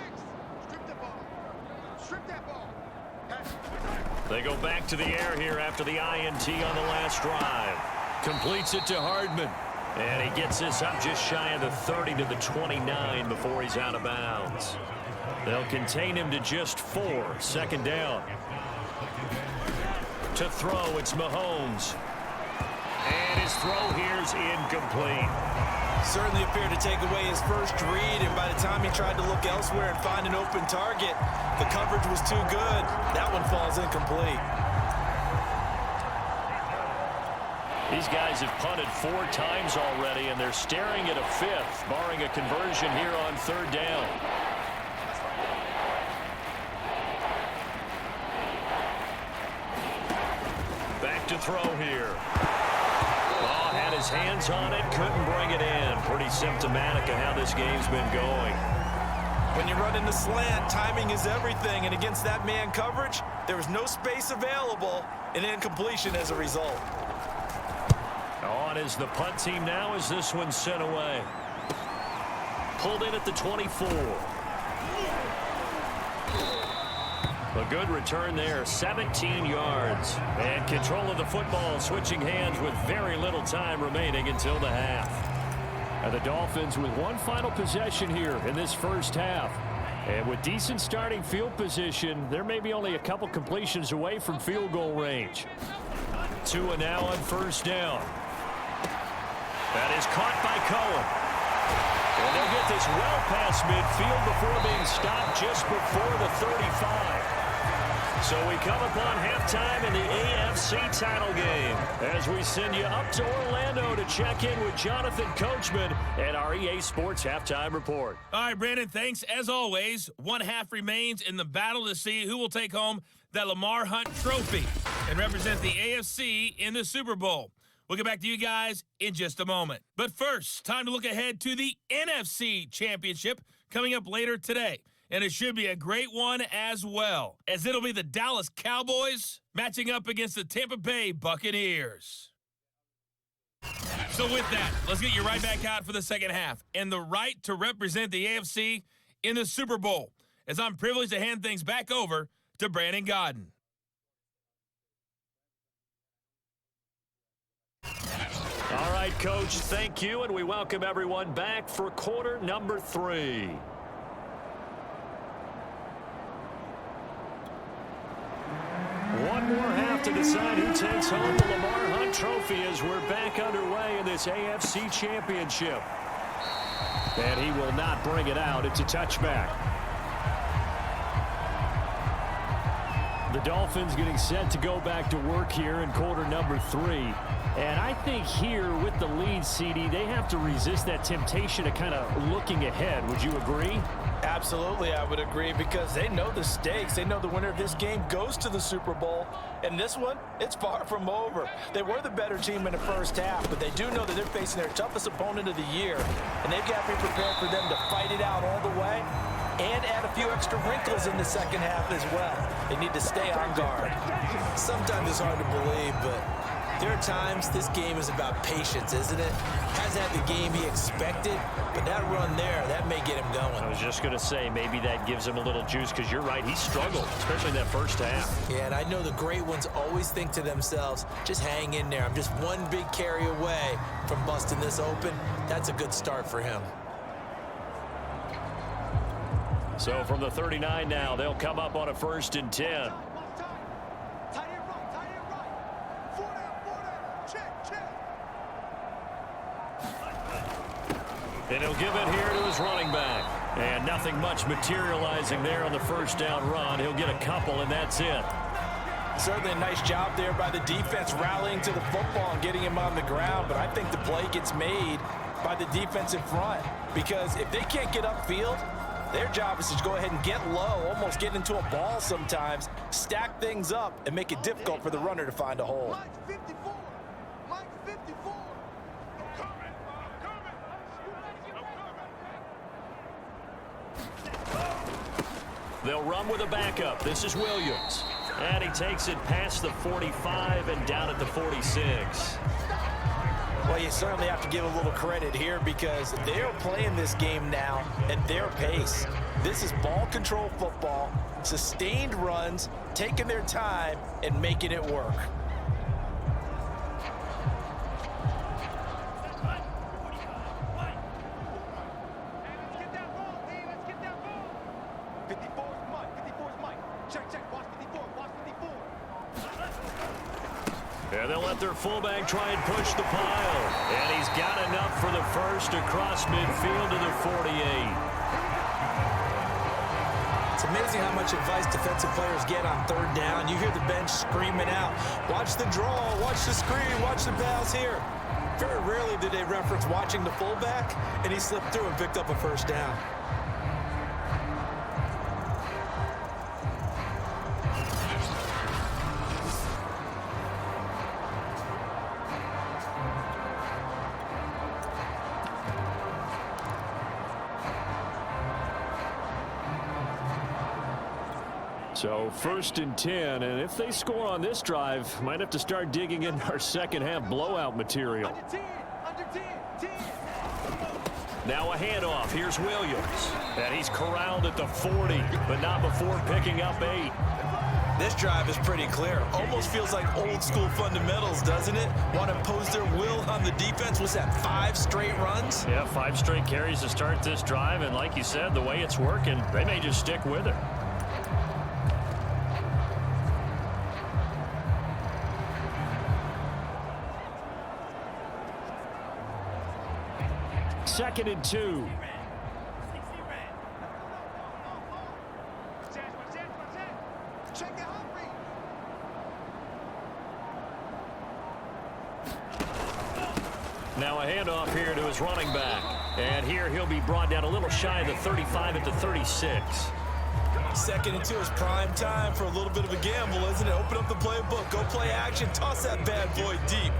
Speaker 2: They go back to the air here after the INT on the last drive. Completes it to Hardman. And he gets this up just shy of the 30 to the 29 before he's out of bounds. They'll contain him to just 4. Second down. To throw, it's Mahomes. And his throw here's incomplete.
Speaker 3: Certainly appeared to take away his first read, and by the time he tried to look elsewhere and find an open target, the coverage was too good. That one falls incomplete.
Speaker 2: These guys have punted 4 times already, and they're staring at a 5th, barring a conversion here on 3rd down. Back to throw here. Oh, had his hands on it, couldn't bring it in. Pretty symptomatic of how this game's been going.
Speaker 3: When you run in the slant, timing is everything, and against that man coverage, there was no space available, and incompletion as a result.
Speaker 2: On is the punt team now as this one's sent away. Pulled in at the 24. A good return there, 17 yards. And control of the football, switching hands with very little time remaining until the half.
Speaker 4: And the Dolphins with one final possession here in this first half. And with decent starting field position, there may be only a couple completions away from field goal range. Tua now on first down. That is caught by Cohen. And they'll get this well past midfield before being stopped just before the 35. So we come upon halftime in the AFC title game as we send you up to Orlando to check in with Jonathan Coachman and our EA Sports Halftime Report.
Speaker 6: All right, Brandon, thanks. As always, one half remains in the battle to see who will take home that Lamar Hunt trophy and represent the AFC in the Super Bowl. We'll get back to you guys in just a moment. But first, time to look ahead to the NFC Championship coming up later today. And it should be a great one as well, as it'll be the Dallas Cowboys matching up against the Tampa Bay Buccaneers. So with that, let's get you right back out for the second half and the right to represent the AFC in the Super Bowl, as I'm privileged to hand things back over to Brandon Godden.
Speaker 4: All right, Coach, thank you, and we welcome everyone back for quarter number 3. One more half to decide who takes home the Lamar Hunt trophy as we're back underway in this AFC Championship. And he will not bring it out. It's a touchback. The Dolphins getting set to go back to work here in quarter number 3. And I think here with the lead, CD, they have to resist that temptation of kind of looking ahead. Would you agree?
Speaker 3: Absolutely, I would agree, because they know the stakes. They know the winner of this game goes to the Super Bowl. And this one, it's far from over. They were the better team in the first half, but they do know that they're facing their toughest opponent of the year. And they've got to be prepared for them to fight it out all the way and add a few extra wrinkles in the second half as well. They need to stay on guard.
Speaker 7: Sometimes it's hard to believe, but there are times this game is about patience, isn't it? Hasn't had the game he expected, but that run there, that may get him going.
Speaker 4: I was just going to say, maybe that gives him a little juice, because you're right, he struggled, especially in that first half.
Speaker 7: Yeah, and I know the great ones always think to themselves, just hang in there. I'm just one big carry away from busting this open. That's a good start for him.
Speaker 4: So from the 39 now, they'll come up on a 1st and 10. And he'll give it here to his running back. And nothing much materializing there on the first down run. He'll get a couple, and that's it.
Speaker 3: Certainly a nice job there by the defense rallying to the football and getting him on the ground. But I think the play gets made by the defensive front, because if they can't get upfield, their job is to go ahead and get low, almost get into a ball sometimes, stack things up, and make it difficult for the runner to find a hole.
Speaker 4: They'll run with a backup. This is Williams. And he takes it past the 45 and down at the 46.
Speaker 3: Well, you certainly have to give a little credit here, because they're playing this game now at their pace. This is ball control football, sustained runs, taking their time and making it work.
Speaker 4: And they'll let their fullback try and push the pile. And he's got enough for the first across midfield to the 48.
Speaker 7: It's amazing how much advice defensive players get on 3rd down. You hear the bench screaming out, watch the draw, watch the screen, watch the pass here. Very rarely do they reference watching the fullback, and he slipped through and picked up a 1st down.
Speaker 4: So 1st and 10, and if they score on this drive, might have to start digging in our second half blowout material. Now a handoff. Here's Williams. And he's corralled at the 40, but not before picking up 8.
Speaker 3: This drive is pretty clear. Almost feels like old school fundamentals, doesn't it? Want to impose their will on the defense. Was that 5 straight runs?
Speaker 4: Yeah, 5 straight carries to start this drive. And like you said, the way it's working, they may just stick with it. Second and 2. Now a handoff here to his running back. And here he'll be brought down a little shy of the 35 at the 36.
Speaker 3: Second and 2 is prime time for a little bit of a gamble, isn't it? Open up the playbook, go play action, toss that bad boy deep.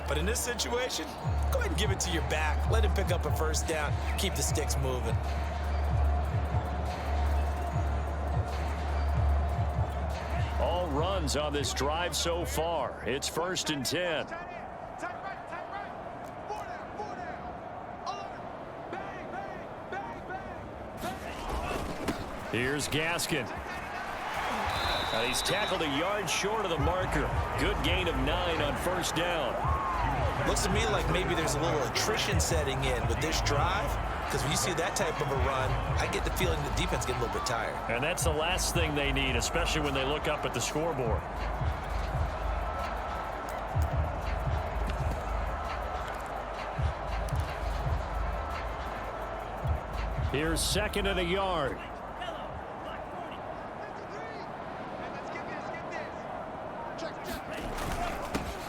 Speaker 3: But in this situation, go ahead and give it to your back. Let him pick up a first down. Keep the sticks moving.
Speaker 4: All runs on this drive so far. It's 1st and 10. Here's Gaskin. He's tackled a yard short of the marker. Good gain of 9 on 1st down.
Speaker 3: Looks to me like maybe there's a little attrition setting in with this drive, because when you see that type of a run, I get the feeling the defense gets a little bit tired.
Speaker 4: And that's the last thing they need, especially when they look up at the scoreboard. Here's 2nd and a yard.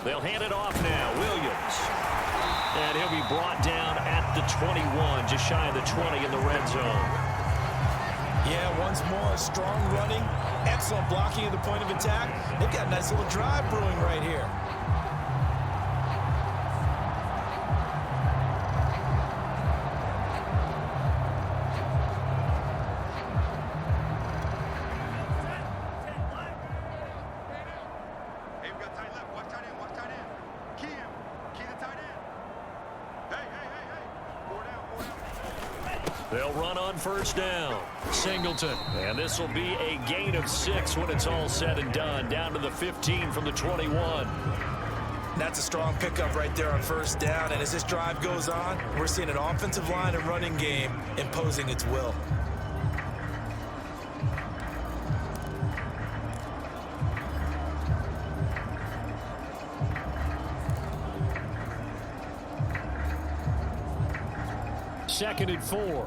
Speaker 4: They'll hand it off now. Williams. And he'll be brought down at the 21, just shy of the 20 in the red zone.
Speaker 3: Yeah, once more, strong running, excellent blocking at the point of attack. They've got a nice little drive brewing right here.
Speaker 4: They'll run on 1st down. Singleton. And this will be a gain of 6 when it's all said and done. Down to the 15 from the 21.
Speaker 3: That's a strong pickup right there on 1st down. And as this drive goes on, we're seeing an offensive line and running game imposing its will.
Speaker 4: Second and 4.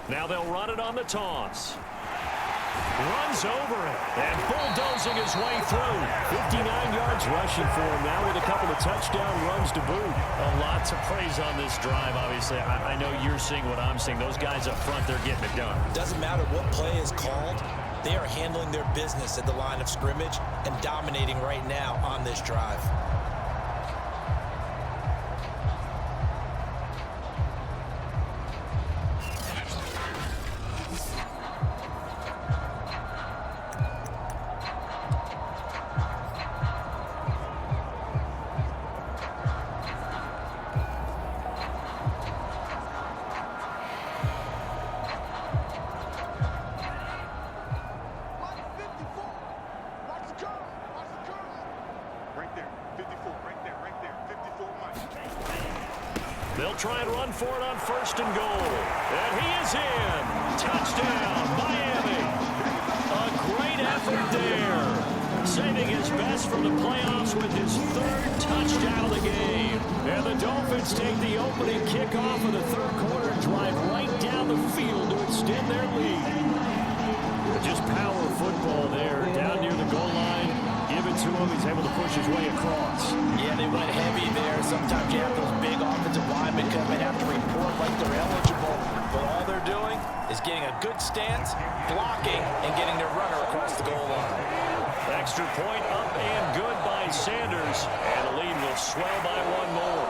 Speaker 4: Now they'll run it on the toss. Runs over it and bulldozing his way through. 59 yards rushing for him now with a couple of touchdown runs to boot. Lots of praise on this drive, obviously. I know you're seeing what I'm seeing. Those guys up front, they're getting it done.
Speaker 3: Doesn't matter what play is called. They are handling their business at the line of scrimmage and dominating right now on this drive.
Speaker 4: They'll try and run for it on 1st and goal. And he is in. Touchdown, Miami. A great effort there. Saving his best from the playoffs with his 3rd touchdown of the game. And the Dolphins take the opening kickoff of the 3rd quarter and drive right down the field to extend their lead. Just power football there. Down near the goal line. Give it to him. He's able to push his way across.
Speaker 3: Yeah, they went heavy there. Sometimes you have those big offensive linemen come in have to report like they're eligible. But all they're doing is getting a good stance, blocking, and getting their runner across the goal line.
Speaker 4: Extra point up and good by Sanders. And the lead will swell by 1 more.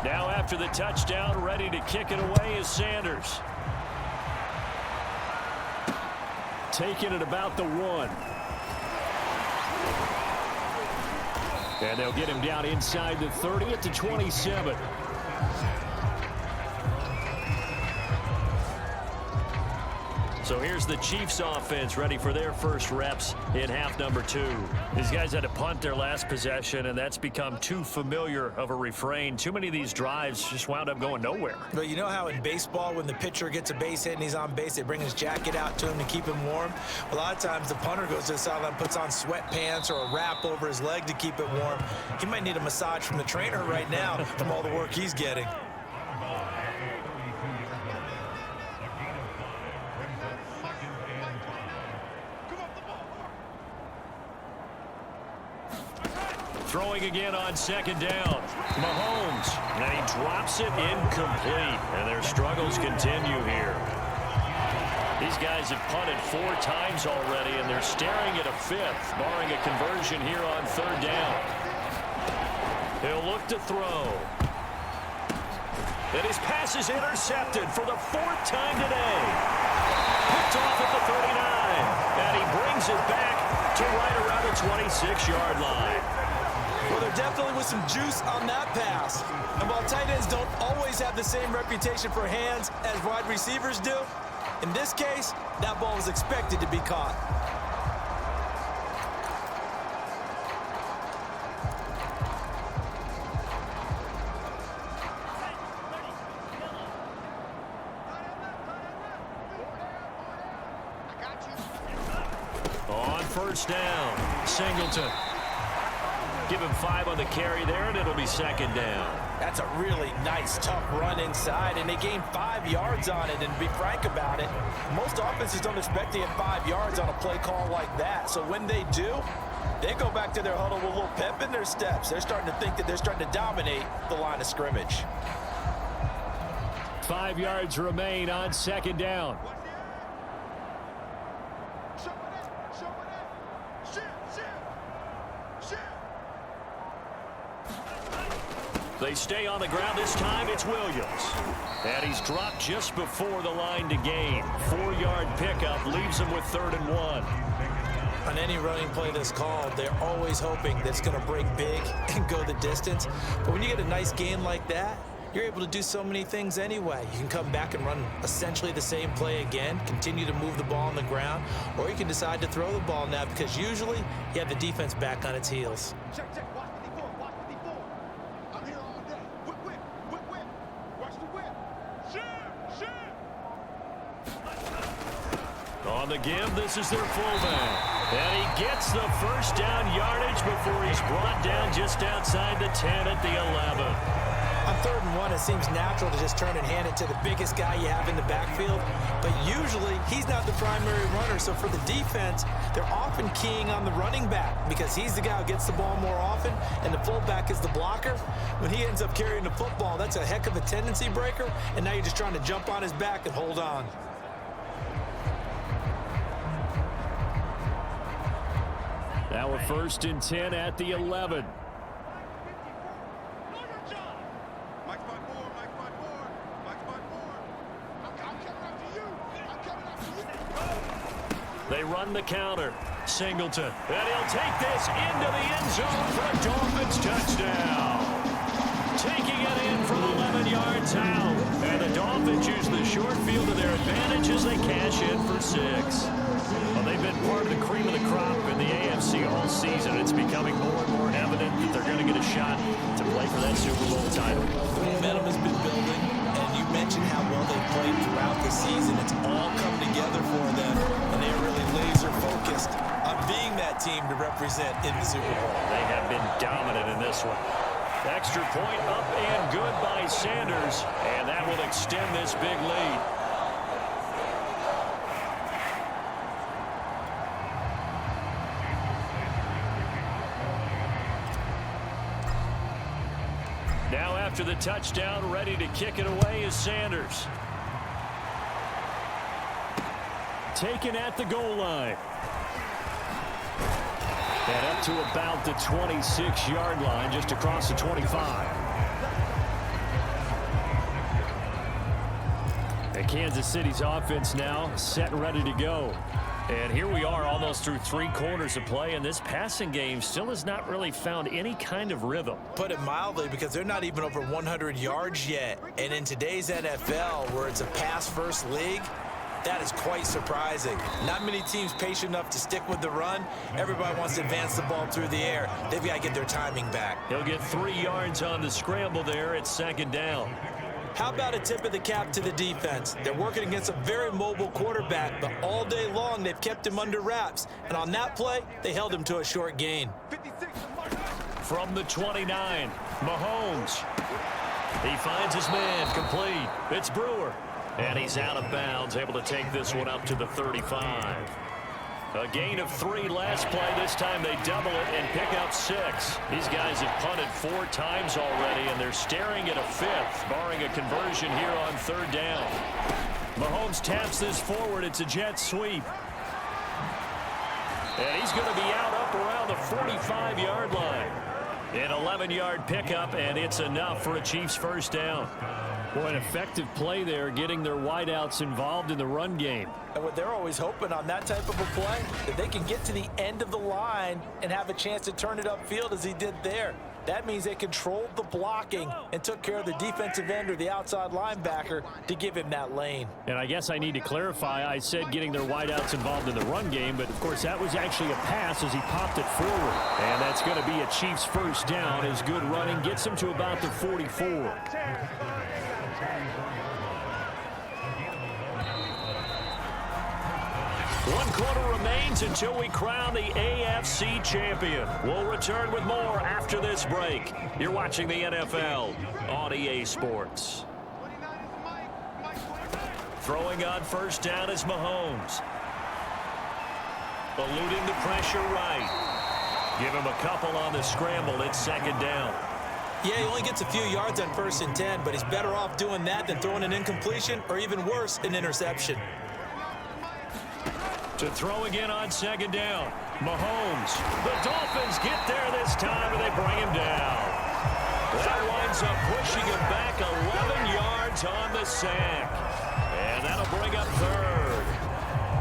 Speaker 4: Now after the touchdown, ready to kick it away is Sanders. Taking it about the 1. And they'll get him down inside the 30 at the 27. So here's the Chiefs offense ready for their first reps in half number 2. These guys had to punt their last possession, and that's become too familiar of a refrain. Too many of these drives just wound up going nowhere.
Speaker 7: But you know how in baseball, when the pitcher gets a base hit and he's on base, they bring his jacket out to him to keep him warm? A lot of times the punter goes to the sideline, puts on sweatpants or a wrap over his leg to keep it warm. He might need a massage from the trainer right now from all the work he's getting.
Speaker 4: Throwing again on second down. Mahomes, and he drops it incomplete. And their struggles continue here. These guys have punted 4 times already, and they're staring at a 5th, barring a conversion here on third down. He'll look to throw. And his pass is intercepted for the 4th time today. Picked off at the 39. And he brings it back to right around the 26-yard line.
Speaker 3: Well, there definitely was some juice on that pass. And while tight ends don't always have the same reputation for hands as wide receivers do, in this case, that ball was expected to be caught.
Speaker 4: On first down, Singleton. Give him 5 on the carry there, and it'll be second down.
Speaker 3: That's a really nice, tough run inside, and they gained 5 yards on it. And to be frank about it, most offenses don't expect to get 5 yards on a play call like that. So when they do, they go back to their huddle with a little pep in their steps. They're starting to think that they're starting to dominate the line of scrimmage.
Speaker 4: 5 yards remain on second down. They stay on the ground. This time it's Williams. And he's dropped just before the line to gain. 4-yard pickup leaves him with 3rd and 1.
Speaker 7: On any running play that's called, they're always hoping that it's going to break big and go the distance. But when you get a nice gain like that, you're able to do so many things anyway. You can come back and run essentially the same play again, continue to move the ball on the ground, or you can decide to throw the ball now because usually you have the defense back on its heels.
Speaker 5: Check. Watch the D4. Watch the D4. I'm here all day. Whip. Watch the whip. Shoot.
Speaker 4: On the give, this is their fullback. And he gets the first down yardage before he's brought down just outside the 10 at the 11.
Speaker 7: On 3rd and 1, it seems natural to just turn and hand it to the biggest guy you have in the backfield. But usually, he's not the primary runner. So for the defense, they're often keying on the running back because he's the guy who gets the ball more often, and the fullback is the blocker. When he ends up carrying the football, that's a heck of a tendency breaker, and now you're just trying to jump on his back and hold on.
Speaker 4: Now a 1st and 10 at the 11. They run the counter. Singleton. And he'll take this into the end zone for a Dolphins touchdown. Taking it in from 11 yards out. And the Dolphins use the short field to their advantage as they cash in for 6. Well, they've been part of the cream of the crop in the AFC all season. It's becoming more and more evident that they're going to get a shot to play for that Super Bowl title.
Speaker 7: The momentum has been building, and you mentioned how well they've played throughout the season. It's all come together for them, and they're really laser-focused on being that team to represent in the Super Bowl.
Speaker 4: They have been dominant in this one. Extra point up and good by Sanders, and that will extend this big lead. Now after the touchdown, ready to kick it away is Sanders. Taken at the goal line. And up to about the 26-yard line, just across the 25. And Kansas City's offense now set and ready to go. And here we are almost through 3 quarters of play, and this passing game still has not really found any kind of rhythm.
Speaker 7: Put it mildly, because they're not even over 100 yards yet. And in today's NFL, where it's a pass-first league, that is quite surprising. Not many teams patient enough to stick with the run. Everybody wants to advance the ball through the air. They've got to get their timing back.
Speaker 4: He'll get 3 yards on the scramble there at 2nd down.
Speaker 7: How about a tip of the cap to the defense? They're working against a very mobile quarterback, but all day long they've kept him under wraps. And on that play, they held him to a short gain.
Speaker 4: From the 29, Mahomes. He finds his man, complete. It's Brewer. And he's out of bounds, able to take this one up to the 35. A gain of 3 last play. This time they double it and pick up 6. These guys have punted 4 times already, and they're staring at a 5th, barring a conversion here on 3rd down. Mahomes taps this forward. It's a jet sweep. And he's going to be out up around the 45-yard line. An 11-yard pickup, and it's enough for a Chiefs 1st down. Boy, an effective play there, getting their wideouts involved in the run game.
Speaker 3: And what they're always hoping on that type of a play, that they can get to the end of the line and have a chance to turn it upfield as he did there. That means they controlled the blocking and took care of the defensive end or the outside linebacker to give him that lane.
Speaker 4: And I guess I need to clarify, I said getting their wideouts involved in the run game, but of course that was actually a pass as he popped it forward. And that's going to be a Chiefs 1st down as good running gets them to about the 44. 1 quarter remains until we crown the AFC champion. We'll return with more after this break. You're watching the NFL on EA Sports. Throwing on 1st down is Mahomes. Eluding the pressure right. Give him a couple on the scramble. It's 2nd down.
Speaker 7: Yeah, he only gets a few yards on 1st and 10, but he's better off doing that than throwing an incompletion or even worse, an interception.
Speaker 4: To throw again on 2nd down. Mahomes. The Dolphins get there this time, and they bring him down. That winds up pushing him back 11 yards on the sack. And that'll bring up 3rd.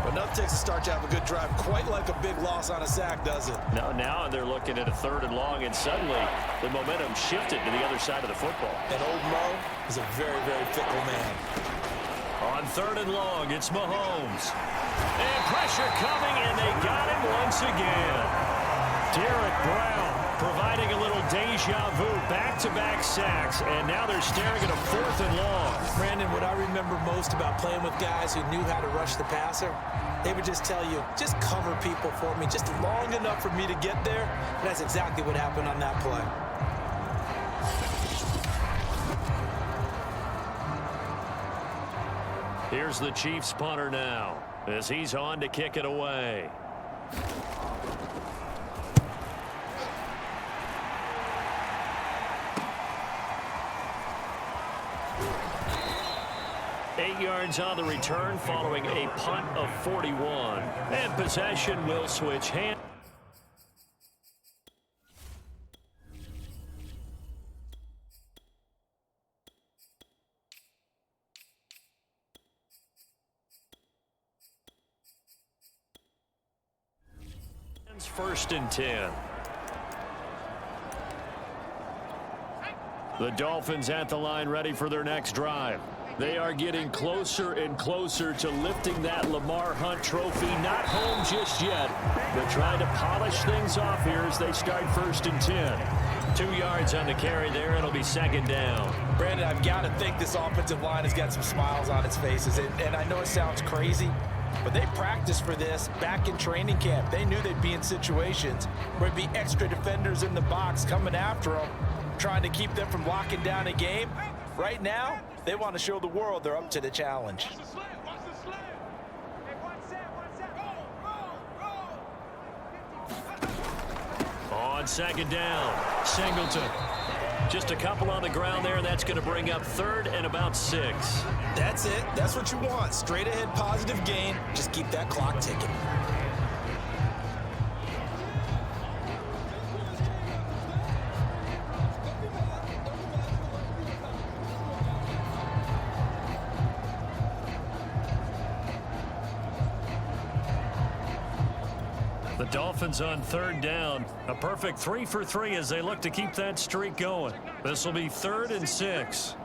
Speaker 3: But enough takes to start to have a good drive, quite like a big loss on a sack, does it?
Speaker 4: Now they're looking at a 3rd and long, and suddenly the momentum shifted to the other side of the football.
Speaker 3: And old Mo is a very, very fickle man.
Speaker 4: On 3rd and long, it's Mahomes. And pressure coming, and they got him once again. Derek Brown providing a little deja vu, back-to-back sacks, and now they're staring at a 4th and long.
Speaker 7: Brandon, what I remember most about playing with guys who knew how to rush the passer, they would just tell you, just cover people for me, just long enough for me to get there. And that's exactly what happened on that play.
Speaker 4: Here's the Chiefs punter now, as he's on to kick it away. Eight yards on the return following a punt of 41. And possession will switch hands. First and 10. The Dolphins at the line, ready for their next drive. They are getting closer and closer to lifting that Lamar Hunt trophy. Not home just yet, but trying to polish things off here as they start 1st and 10. 2 yards on the carry there. It'll be 2nd down.
Speaker 3: Brandon, I've got to think this offensive line has got some smiles on its faces. And I know it sounds crazy, but they practiced for this back in training camp. They knew they'd be in situations where there'd be extra defenders in the box coming after them, trying to keep them from locking down a game. Right now, they want to show the world they're up to the challenge.
Speaker 4: On 2nd down, Singleton. Just a couple on the ground there, and that's going to bring up 3rd and about 6.
Speaker 3: That's it. That's what you want. Straight ahead positive gain. Just keep that clock ticking.
Speaker 2: The Dolphins on third down. A perfect 3 for 3 as they look to keep that streak going. This will be 3rd and 6.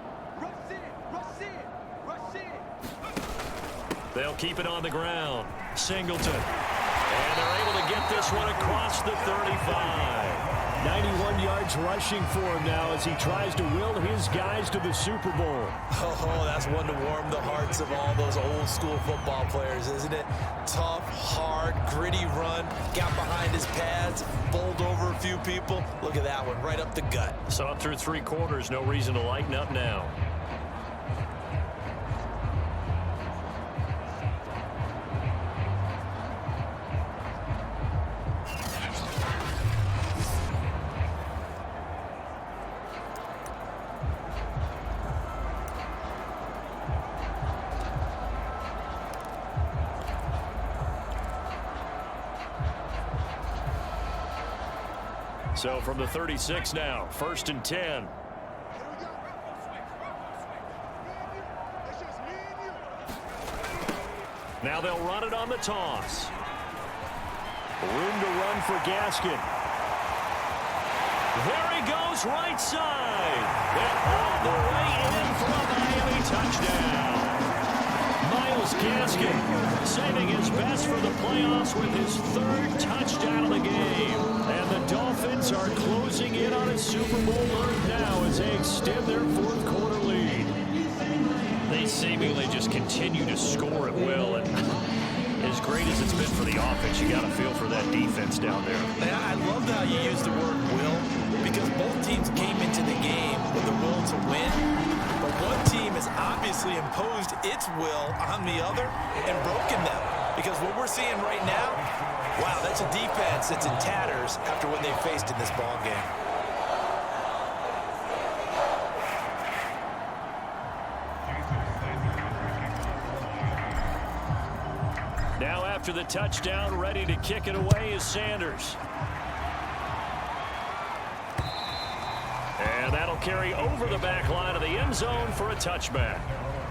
Speaker 2: They'll keep it on the ground. Singleton. And they're able to get this one across the 35.
Speaker 4: 91 yards rushing for him now as he tries to will his guys to the Super Bowl.
Speaker 7: Oh, that's one to warm the hearts of all those old school football players, isn't it? Tough, hard, gritty run. Got behind his pads, bowled over a few people. Look at that one, right up the gut.
Speaker 2: Saw it through 3 quarters. No reason to lighten up now. So from the 36 now, 1st and 10. Now they'll run it on the toss.
Speaker 4: Room to run for Gaskin.
Speaker 2: There he goes, right side. And all the way in for a Miami touchdown. Myles Gaskin saving his best for the playoffs with his 3rd touchdown of the game. And the Dolphins are closing in on a Super Bowl berth now as they extend their 4th quarter lead. They seemingly just continue to score at will. And as great as it's been for the offense, you got to feel for that defense down there.
Speaker 7: Yeah, I love how you use the word will, because both teams came into the game with the will to win. But one team has obviously imposed its will on the other and broken them. Because what we're seeing right now, wow, that's a defense that's in tatters after what they faced in this ball game.
Speaker 2: Now after the touchdown, ready to kick it away is Sanders. And that'll carry over the back line of the end zone for a touchback.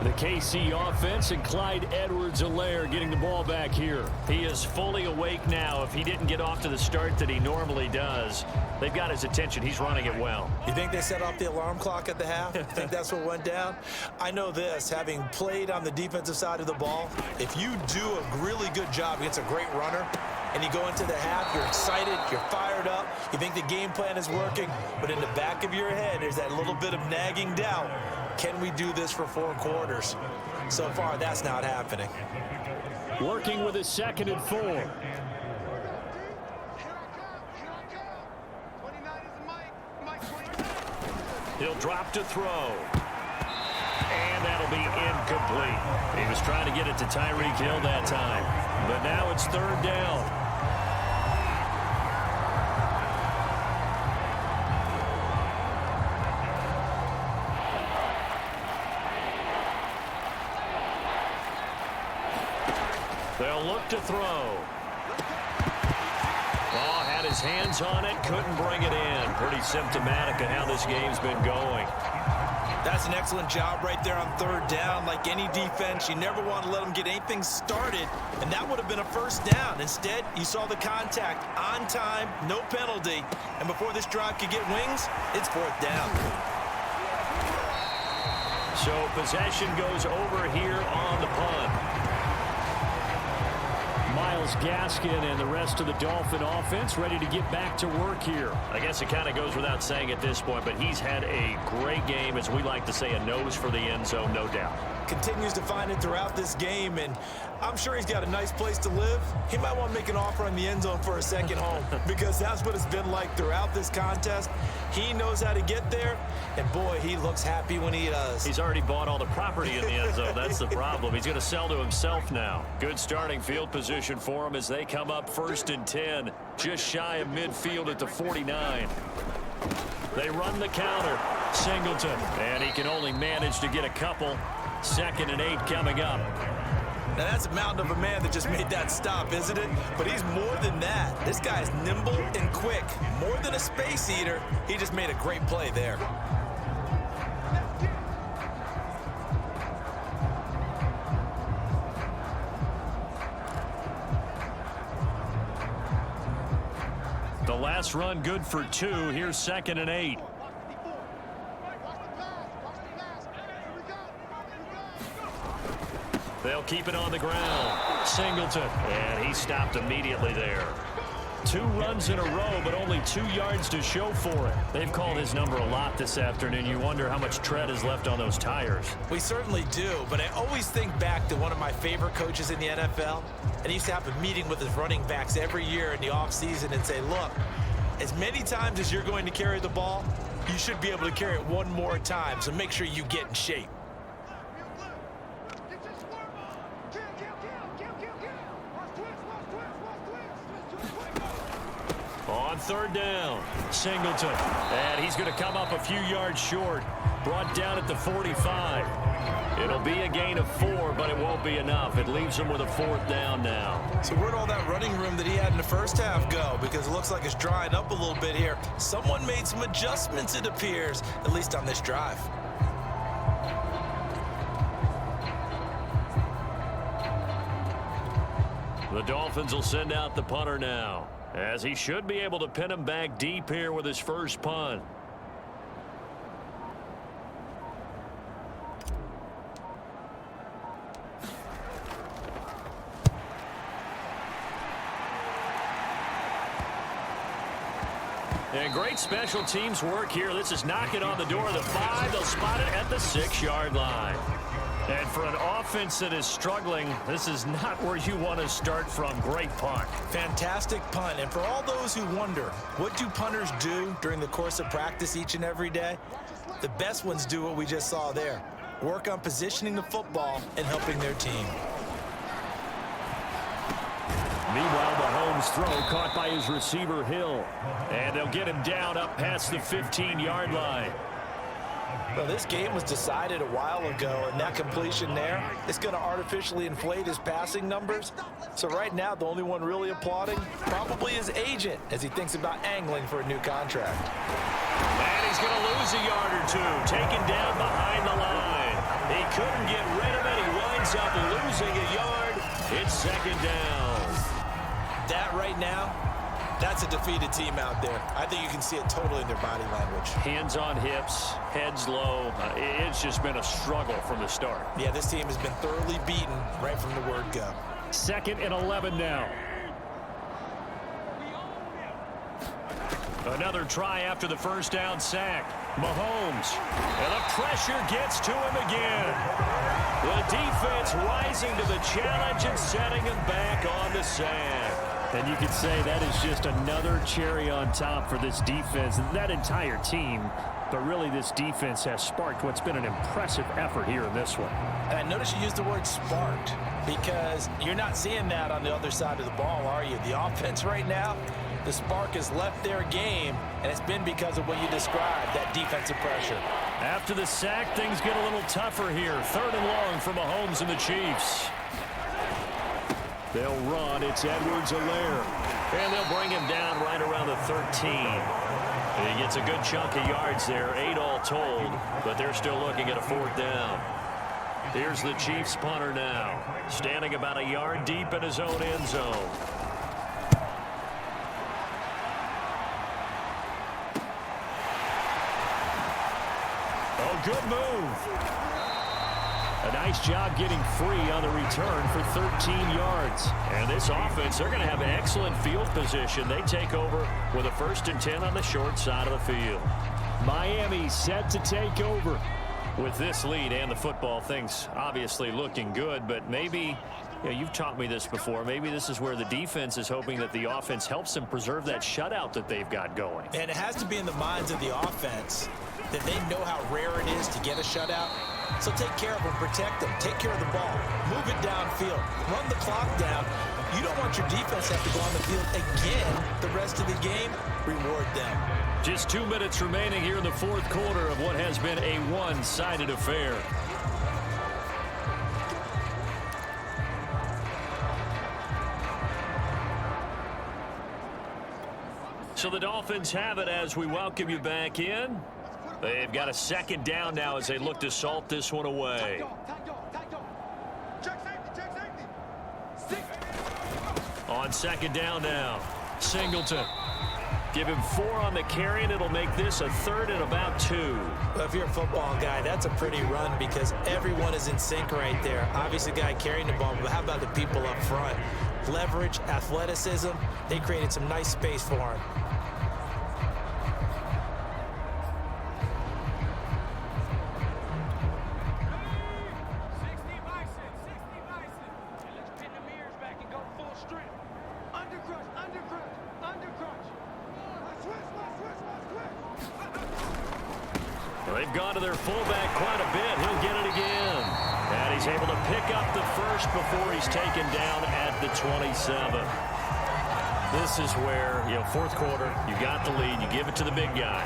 Speaker 4: The KC offense and Clyde Edwards-Helaire getting the ball back here.
Speaker 2: He is fully awake now. If he didn't get off to the start that he normally does, they've got his attention. He's running it well.
Speaker 7: You think they set off the alarm clock at the half? Think that's what went down? I know this, having played on the defensive side of the ball, if you do a really good job against a great runner, and you go into the half, you're excited, you're fired up, you think the game plan is working, but in the back of your head, there's that little bit of nagging doubt. Can we do this for 4 quarters? So far, that's not happening.
Speaker 4: Working with a 2nd and 4.
Speaker 2: He'll drop to throw. And that'll be incomplete. He was trying to get it to Tyreek Hill that time. But now it's 3rd down. They'll look to throw. Oh, had his hands on it, couldn't bring it in. Pretty symptomatic of how this game's been going.
Speaker 7: That's an excellent job right there on 3rd down. Like any defense, you never want to let them get anything started, and that would have been a 1st down. Instead, you saw the contact on time, no penalty, and before this drive could get wings, it's 4th down.
Speaker 2: So possession goes over here on the punt.
Speaker 4: Myles Gaskin and the rest of the Dolphin offense ready to get back to work here.
Speaker 2: I guess it kind of goes without saying at this point, but he's had a great game, as we like to say, a nose for the end zone, no doubt.
Speaker 7: Continues to find it throughout this game, and I'm sure he's got a nice place to live. He might want to make an offer on the end zone for a second home, because that's what it's been like throughout this contest. He knows how to get there, and boy, he looks happy when he does.
Speaker 2: He's already bought all the property in the end zone. That's the problem. He's going to sell to himself now. Good starting field position for him as they come up 1st and 10, just shy of midfield at the 49. They run the counter. Singleton, and he can only manage to get a couple. 2nd and 8 coming up.
Speaker 7: Now, that's a mountain of a man that just made that stop, isn't it? But he's more than that. This guy's nimble and quick. More than a space eater, he just made a great play there.
Speaker 2: last run good for 2. Here's 2nd and 8. They'll keep it on the ground. Singleton. And he stopped immediately there. 2 runs in a row, but only 2 yards to show for it. They've called his number a lot this afternoon. You wonder how much tread is left on those tires.
Speaker 7: We certainly do, but I always think back to one of my favorite coaches in the NFL, and he used to have a meeting with his running backs every year in the offseason and say, look, as many times as you're going to carry the ball, you should be able to carry it one more time, so make sure you get in shape.
Speaker 2: On 3rd down, Singleton. And he's going to come up a few yards short. Brought down at the 45. It'll be a gain of 4, but it won't be enough. It leaves him with a 4th down now.
Speaker 7: So where'd all that running room that he had in the first half go? Because it looks like it's drying up a little bit here. Someone made some adjustments, it appears, at least on this drive.
Speaker 2: The Dolphins will send out the punter now, as he should be able to pin him back deep here with his first punt. And great special teams work here. This is knocking on the door of the 5. They'll spot it at the 6-yard line. And for an offense that is struggling, this is not where you want to start from. Great punt.
Speaker 7: Fantastic punt. And for all those who wonder, what do punters do during the course of practice each and every day? The best ones do what we just saw there. Work on positioning the football and helping their team.
Speaker 2: Meanwhile, Mahomes' throw caught by his receiver, Hill. And they'll get him down up past the 15-yard line.
Speaker 3: Well, this game was decided a while ago, and that completion there is going to artificially inflate his passing numbers. So right now, the only one really applauding probably his agent as he thinks about angling for a new contract.
Speaker 2: And he's going to lose a yard or 2, taken down behind the line. He couldn't get rid of it. He winds up losing a yard. It's 2nd down.
Speaker 7: That right now, that's a defeated team out there. I think you can see it totally in their body language.
Speaker 2: Hands on hips, heads low. It's just been a struggle from the start.
Speaker 7: Yeah, this team has been thoroughly beaten right from the word go.
Speaker 2: 2nd and 11 now. Another try after the first down sack. Mahomes. And the pressure gets to him again. The defense rising to the challenge and setting him back on the sand.
Speaker 4: And you could say that is just another cherry on top for this defense and that entire team. But really, this defense has sparked what's been an impressive effort here in this one.
Speaker 3: And notice you used the word sparked, because you're not seeing that on the other side of the ball, are you? The offense right now, the spark has left their game, and it's been because of what you described, that defensive pressure.
Speaker 2: After the sack, things get a little tougher here. 3rd and long for Mahomes and the Chiefs. They'll run. It's Edwards-Helaire. And they'll bring him down right around the 13. And he gets a good chunk of yards there, 8 all told, but they're still looking at a 4th down. Here's the Chiefs punter now, standing about a yard deep in his own end zone. Oh, good move. A nice job getting free on the return for 13 yards. And this offense, they're going to have an excellent field position. They take over with a 1st and 10 on the short side of the field.
Speaker 4: Miami set to take over.
Speaker 2: With this lead and the football, things obviously looking good, but maybe, you've taught me this before, maybe this is where the defense is hoping that the offense helps them preserve that shutout that they've got going.
Speaker 7: And it has to be in the minds of the offense that they know how rare it is to get a shutout. So take care of them, protect them, take care of the ball, move it downfield, run the clock down. You don't want your defense to have to go on the field again the rest of the game. Reward them.
Speaker 2: Just 2 minutes remaining here in the 4th quarter of what has been a one-sided affair. So the Dolphins have it as we welcome you back in. They've got a 2nd down now as they look to salt this one away. On 2nd down now, Singleton Give him 4 on the carry, and it'll make this a 3rd and about 2.
Speaker 7: Well, if you're a football guy, that's a pretty run because everyone is in sync right there. Obviously, the guy carrying the ball, but how about the people up front? Leverage, athleticism, they created some nice space for him.
Speaker 2: They've gone to their fullback quite a bit. He'll get it again. And he's able to pick up the first before he's taken down at the 27. This is where, fourth quarter, you got the lead, you give it to the big guy.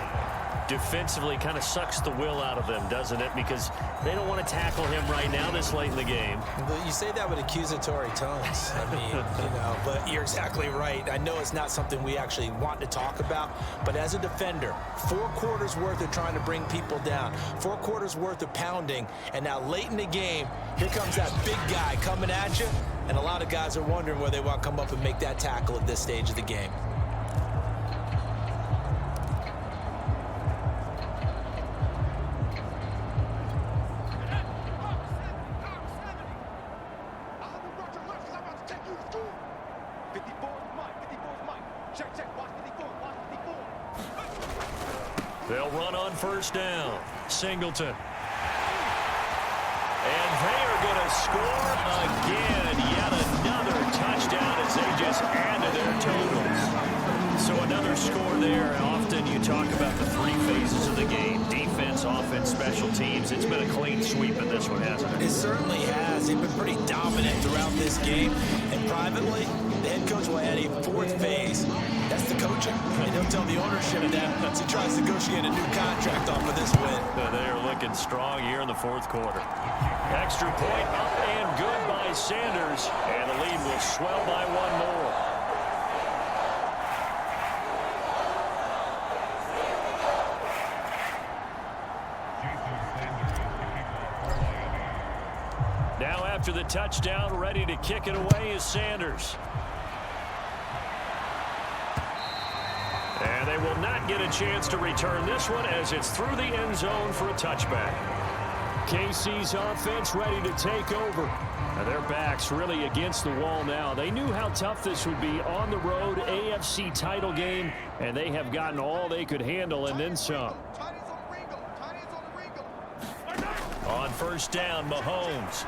Speaker 2: Defensively kind of sucks the will out of them, doesn't it? Because they don't want to tackle him right now this late in the game.
Speaker 7: Well, you say that with accusatory tones. I mean, but you're exactly right. I know it's not something we actually want to talk about, but as a defender, 4 quarters worth of trying to bring people down, 4 quarters worth of pounding, and now late in the game, here comes that big guy coming at you, and a lot of guys are wondering where they want to come up and make that tackle at this stage of the game.
Speaker 2: They'll run on first down. Singleton. And they are going to score again. Yet another touchdown as they just add to their totals. So another score there. Often you talk about the 3 phases of the game. Defense, offense, special teams. It's been a clean sweep in this one, hasn't it?
Speaker 7: It certainly has. They've been pretty dominant throughout this game. And privately, the head coach will add a 4th phase. That's the coaching. And he'll tell the ownership that once he tries to negotiate a new contract off of this win.
Speaker 2: They are looking strong here in the 4th quarter. Extra point up and good by Sanders. And the lead will swell by 1 more. Now after the touchdown, ready to kick it away is Sanders. And they will not get a chance to return this one as it's through the end zone for a touchback. KC's offense ready to take over. And their backs really against the wall now. They knew how tough this would be on the road, AFC title game, and they have gotten all they could handle and then some. On first down, Mahomes.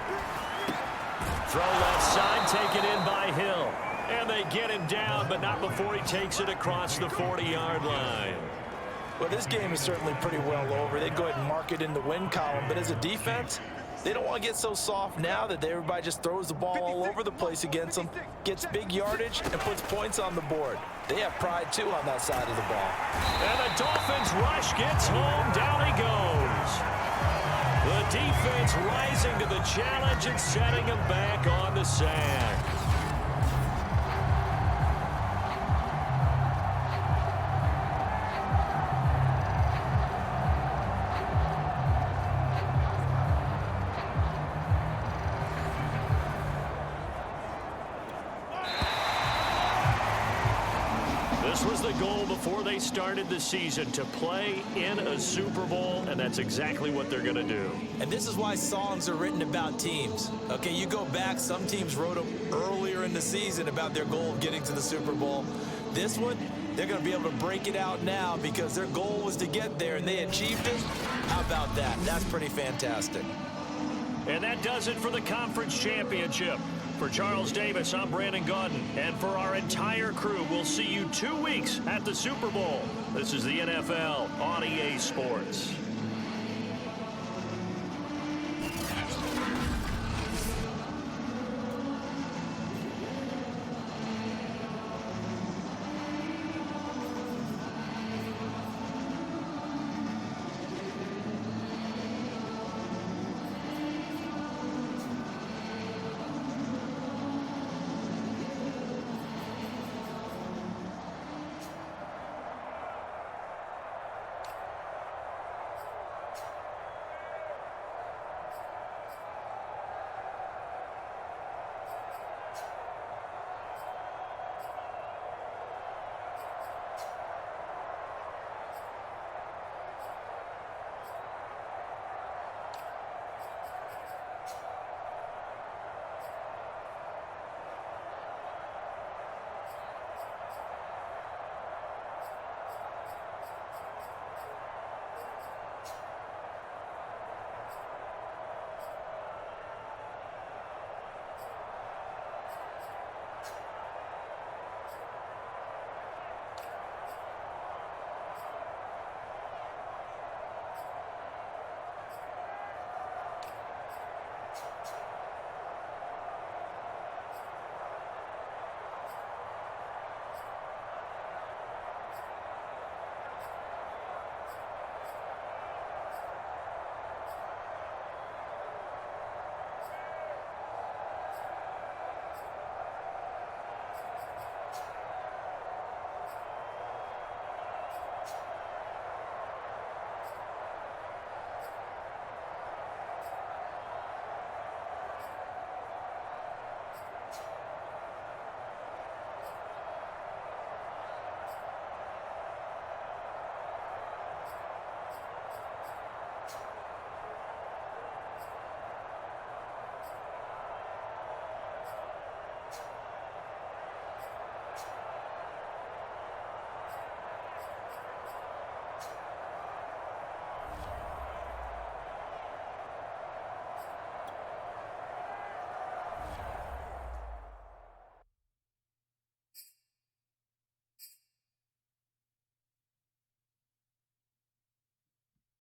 Speaker 2: Throw left side, taken in by Hill. And they get him down, but not before he takes it across the 40-yard line.
Speaker 3: Well, this game is certainly pretty well over. They go ahead and mark it in the win column. But as a defense, they don't want to get so soft now that everybody just throws the ball all over the place against them, gets big yardage, and puts points on the board. They have pride, too, on that side of the ball.
Speaker 2: And the Dolphins rush gets home. Down he goes. The defense rising to the challenge and setting him back on the sack. This was the goal before they started the season, to play in a Super Bowl, and that's exactly what they're going to do.
Speaker 7: And this is why songs are written about teams. Okay, you go back, some teams wrote them earlier in the season about their goal of getting to the Super Bowl. This one, they're going to be able to break it out now because their goal was to get there, and they achieved it. How about that? That's pretty fantastic.
Speaker 2: And that does it for the conference championship. For Charles Davis, I'm Brandon Gaudin. And for our entire crew, we'll see you 2 weeks at the Super Bowl. This is the NFL on EA Sports.